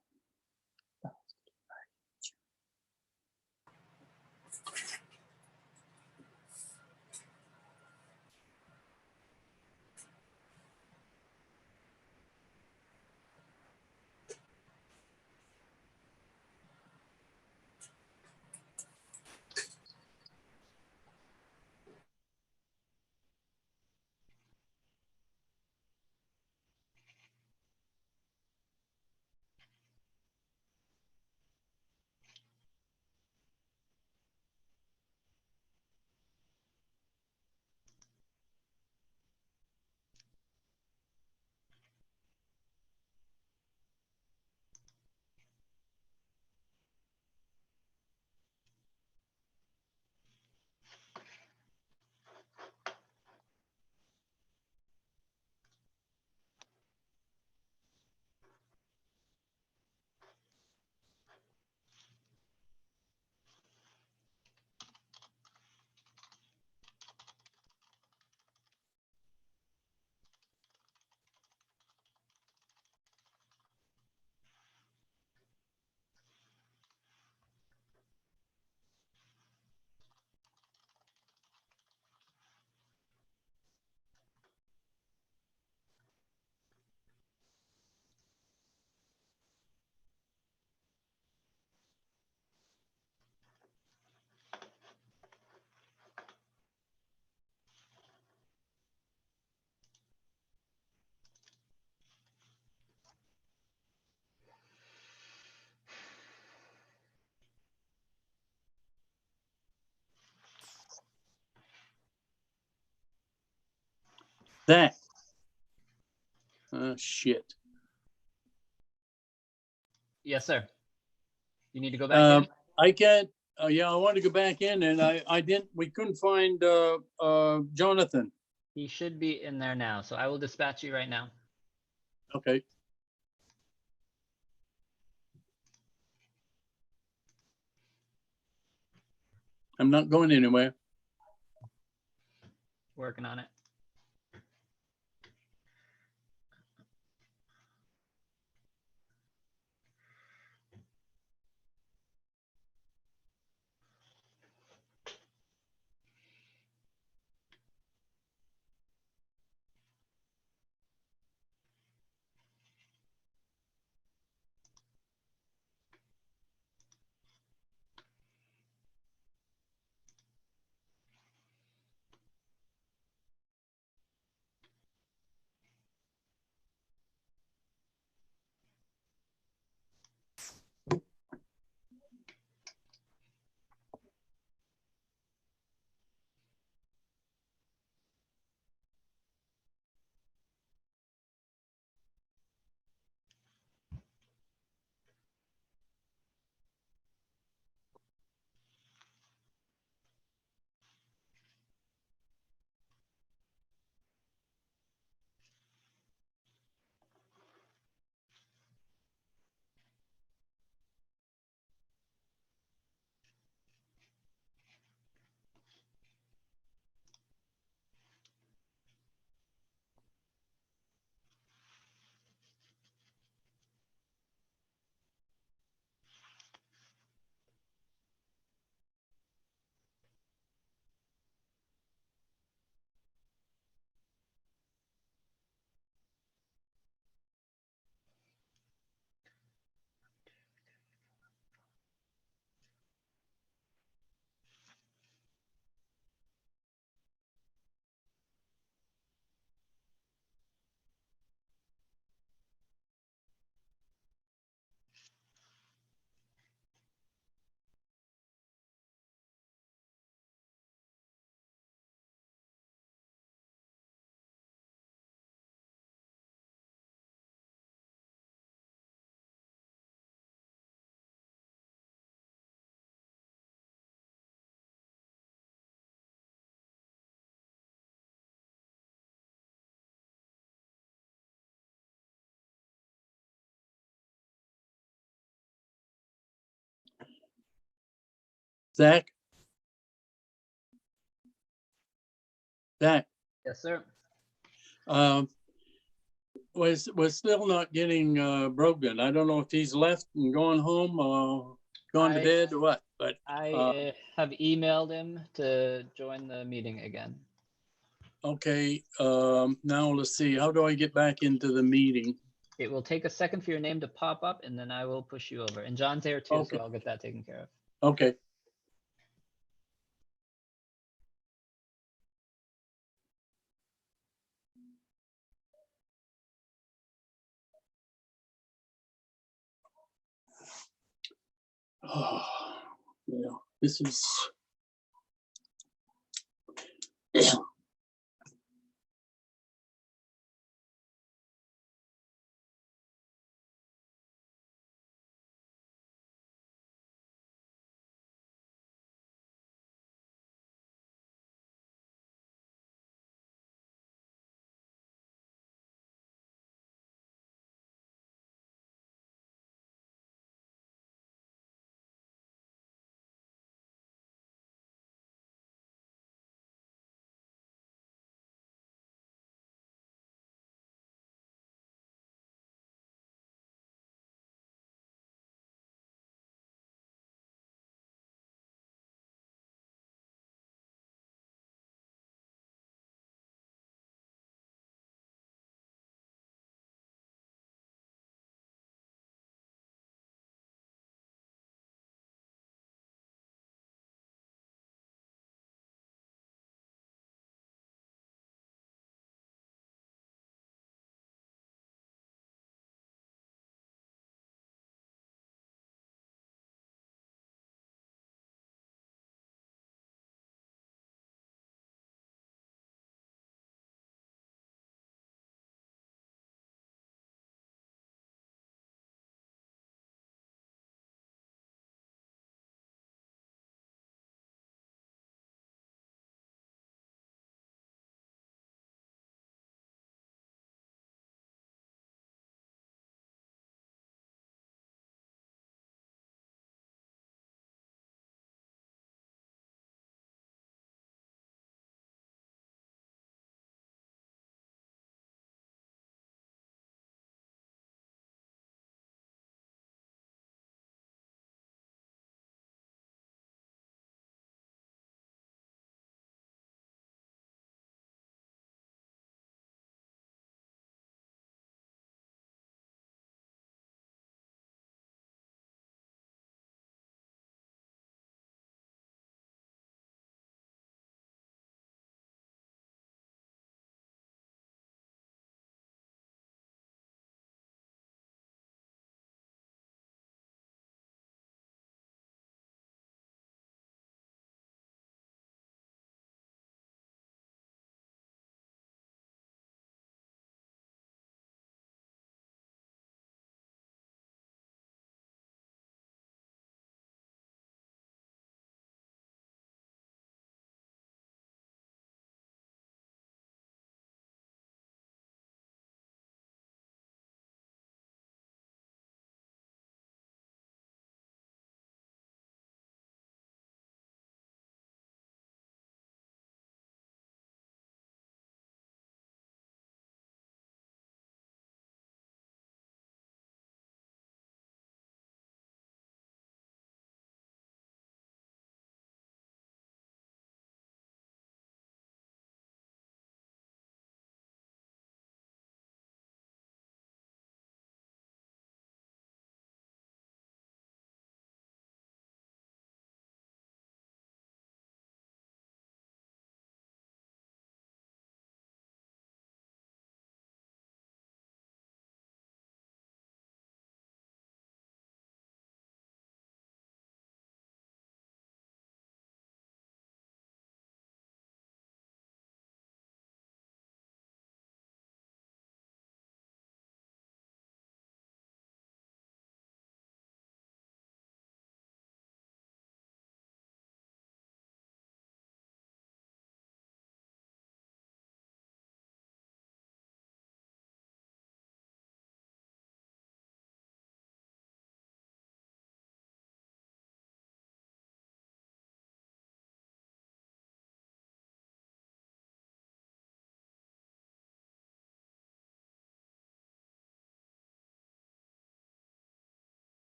That. Shit. Yes, sir. You need to go back in? I can't, yeah, I want to go back in and I didn't, we couldn't find Jonathan. He should be in there now, so I will dispatch you right now. Okay. I'm not going anywhere. Working on it. Zach? Zach, Yes, sir. we're still not getting Brogan. I don't know if he's left and gone home or gone to I- bed or what, but I have emailed him to join the meeting again. okay. Now let's see. How do I get back into the meeting? It will take a second for your name to pop up, and then I will push you over. And John's there too, Okay. so I'll get that taken care of. Okay. Oh, yeah, this is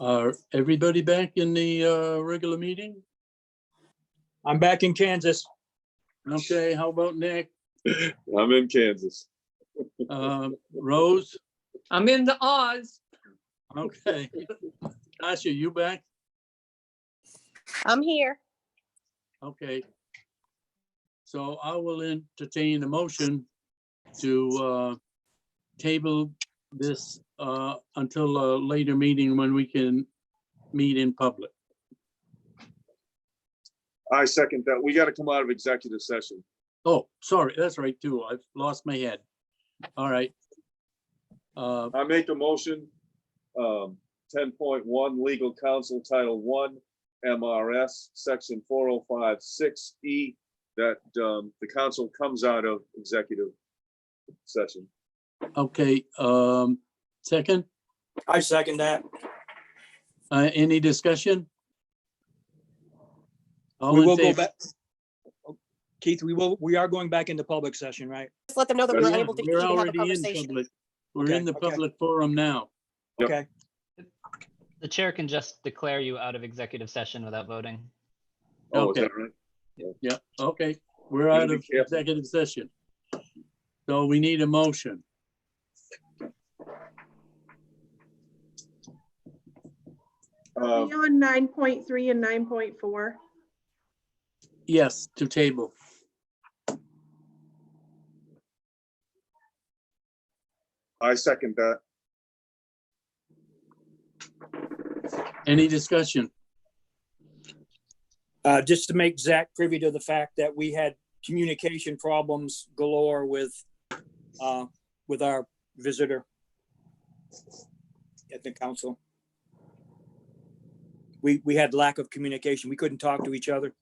Are everybody back in the regular meeting? I'm back in Kansas. Okay, how about Nick? I'm in Kansas. Rose? I'm in the Oz. Okay. Tasha, you back? I'm here. Okay. So I will entertain a motion to table this until a later meeting when we can meet in public. I second that. We got to come out of executive session. Oh, sorry, that's right too. I've lost my head. All right. I make a motion, 10.1 legal counsel title 1 MRS section 4056E that the council comes out of executive session. Okay, second, I second that. any discussion? All We in will go favor? back. Keith, we are going back into public session, right? Just let them know that we're Yeah, able to We're even have a already in conversation. public. We're Okay, in the okay. public forum now. Yep. Okay, The chair can just declare you out of executive session without voting. Oh, is Okay. that right? Yeah, okay. We're Gotta out be of careful. executive session. So we need a motion. Are we on 9.3 and 9.4? Yes, to table. I second that. Any discussion? just to make Zach privy to the fact that we had communication problems galore with our visitor at the council. We had lack of communication. We couldn't talk to each other.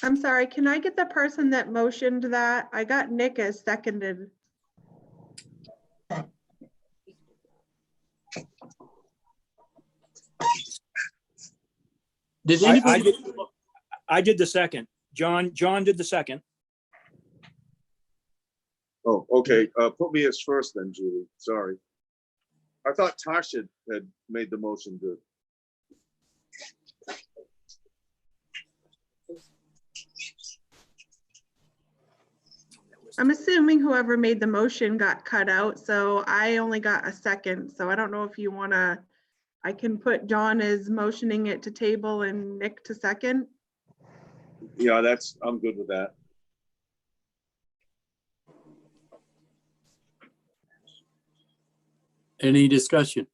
I'm sorry, can I get the person that motioned that? I got Nick as seconded. Did I anybody? I did the second. John did the second. Oh, okay. Put me as first then, Julie. Sorry. I thought Tasha had made the motion good. I'm assuming whoever made the motion got cut out, so I only got a second. So I don't know if you wanna, I can put John as motioning it to table and Nick to second. Yeah, I'm good with that. Any discussion?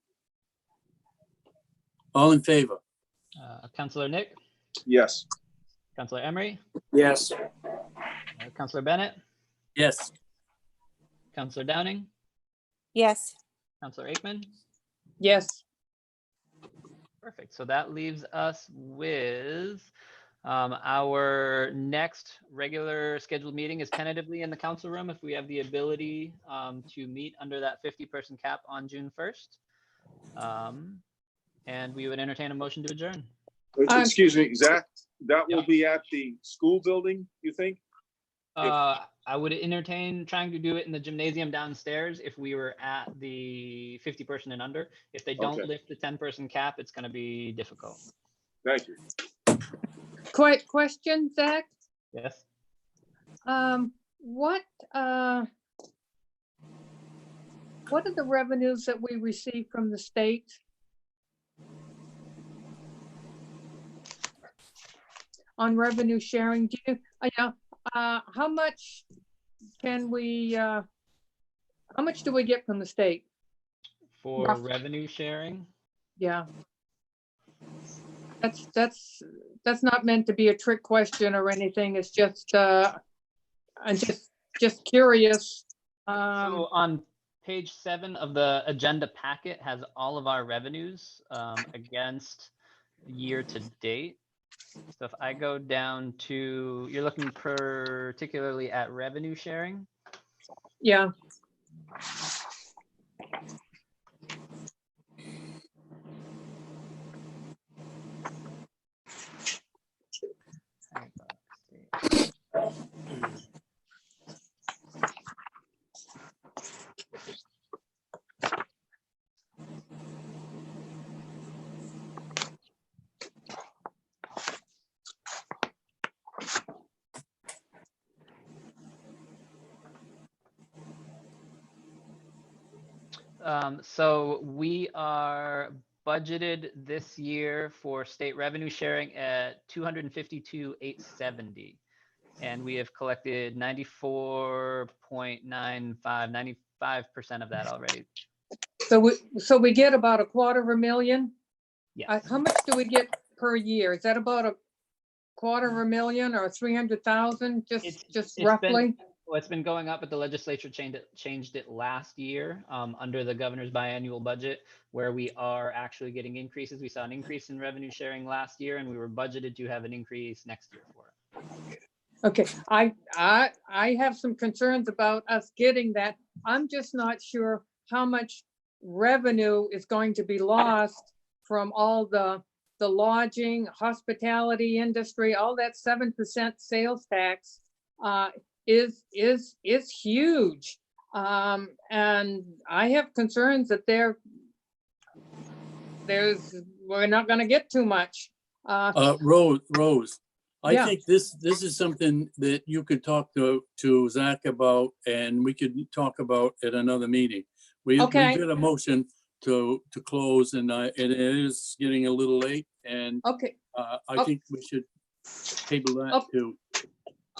All in favor? Councillor Nick, Yes. Councillor Emery, Yes. Councillor Bennett, Yes. Councillor Downing, Yes. Councillor Aikman. Yes. Perfect. So that leaves us with our next regular scheduled meeting is tentatively in the council room if we have the ability to meet under that 50-person cap on June 1st. And we would entertain a motion to adjourn. Excuse me, Zach, that will be at the school building, you think? I would entertain trying to do it in the gymnasium downstairs if we were at the 50-person and under. If they don't Okay. lift the 10-person cap, it's going to be difficult. Thank you. Quick question, Zach. Yes. What are the revenues that we receive from the state? On revenue sharing, do you, how much can we, how much do we get from the state? For Rough. revenue sharing, Yeah. That's not meant to be a trick question or anything. It's just, I'm just curious. so on page 7 of the agenda packet has all of our revenues against year to date. So if I go down to, you're looking particularly at revenue sharing. Yeah. So we are budgeted this year for state revenue sharing at 252,870. And we have collected 94.95% of that already. So we get about $250,000. Yes. How much do we get per year? Is that about $250,000 or 300,000? It's Just been- roughly? Well, it's been going up, but the legislature changed it last year under the governor's biannual budget, where we are actually getting increases. We saw an increase in revenue sharing last year, and we were budgeted to have an increase next year for it. Okay, I have some concerns about us getting that. I'm just not sure how much revenue is going to be lost from all the lodging, hospitality industry, all that 7% sales tax is huge. And I have concerns that we're not gonna get too much. Rose, I Yeah. think this is something that you could talk to Zach about, and we could talk about at another meeting. We Okay. did a motion to close, and it is getting a little late, and Okay, I think we should table that Oh. too.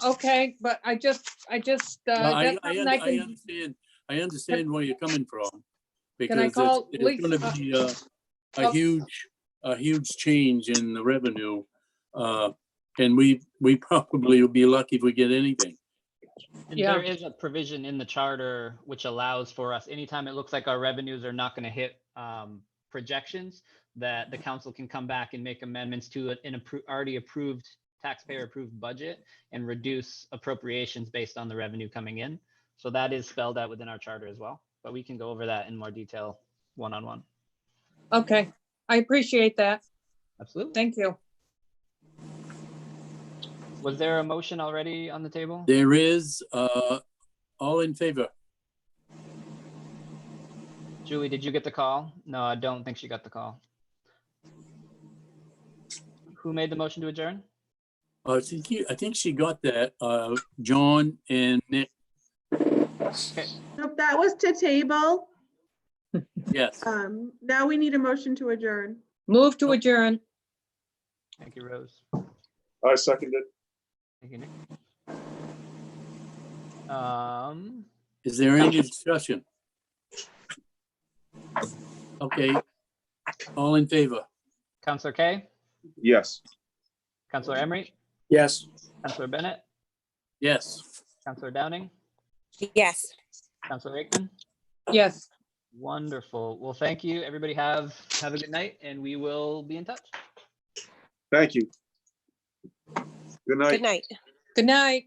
okay, but I just, Well, that's something I can, I understand where you're coming from. Can I Because call it's gonna Lisa? be Oh. a huge change in the revenue. And we probably will be lucky if we get anything. And Yeah. there is a provision in the charter which allows for us, anytime it looks like our revenues are not going to hit projections, that the council can come back and make amendments to an already approved taxpayer approved budget and reduce appropriations based on the revenue coming in. So that is spelled out within our charter as well, but we can go over that in more detail one-on-one. Okay, I appreciate that. Absolutely. Thank you. Was there a motion already on the table? There is, all in favor. Julie, did you get the call? No, I don't think she got the call. Who made the motion to adjourn? I think she got that, John and Nick, Okay, Nope, that was to table. yes. Now we need a motion to adjourn. Move to adjourn. thank you, Rose. I seconded. Thank you, Nick. Is there any discussion? Okay, all in favor. Counselor Kay, Yes. Counselor Emery, Yes. Counselor Bennett, Yes. Counselor Downing, Yes. Counselor Aikman. Yes. Wonderful. Well, thank you. Everybody have a good night, and we will be in touch. Thank you. Good night. Good night. Good night.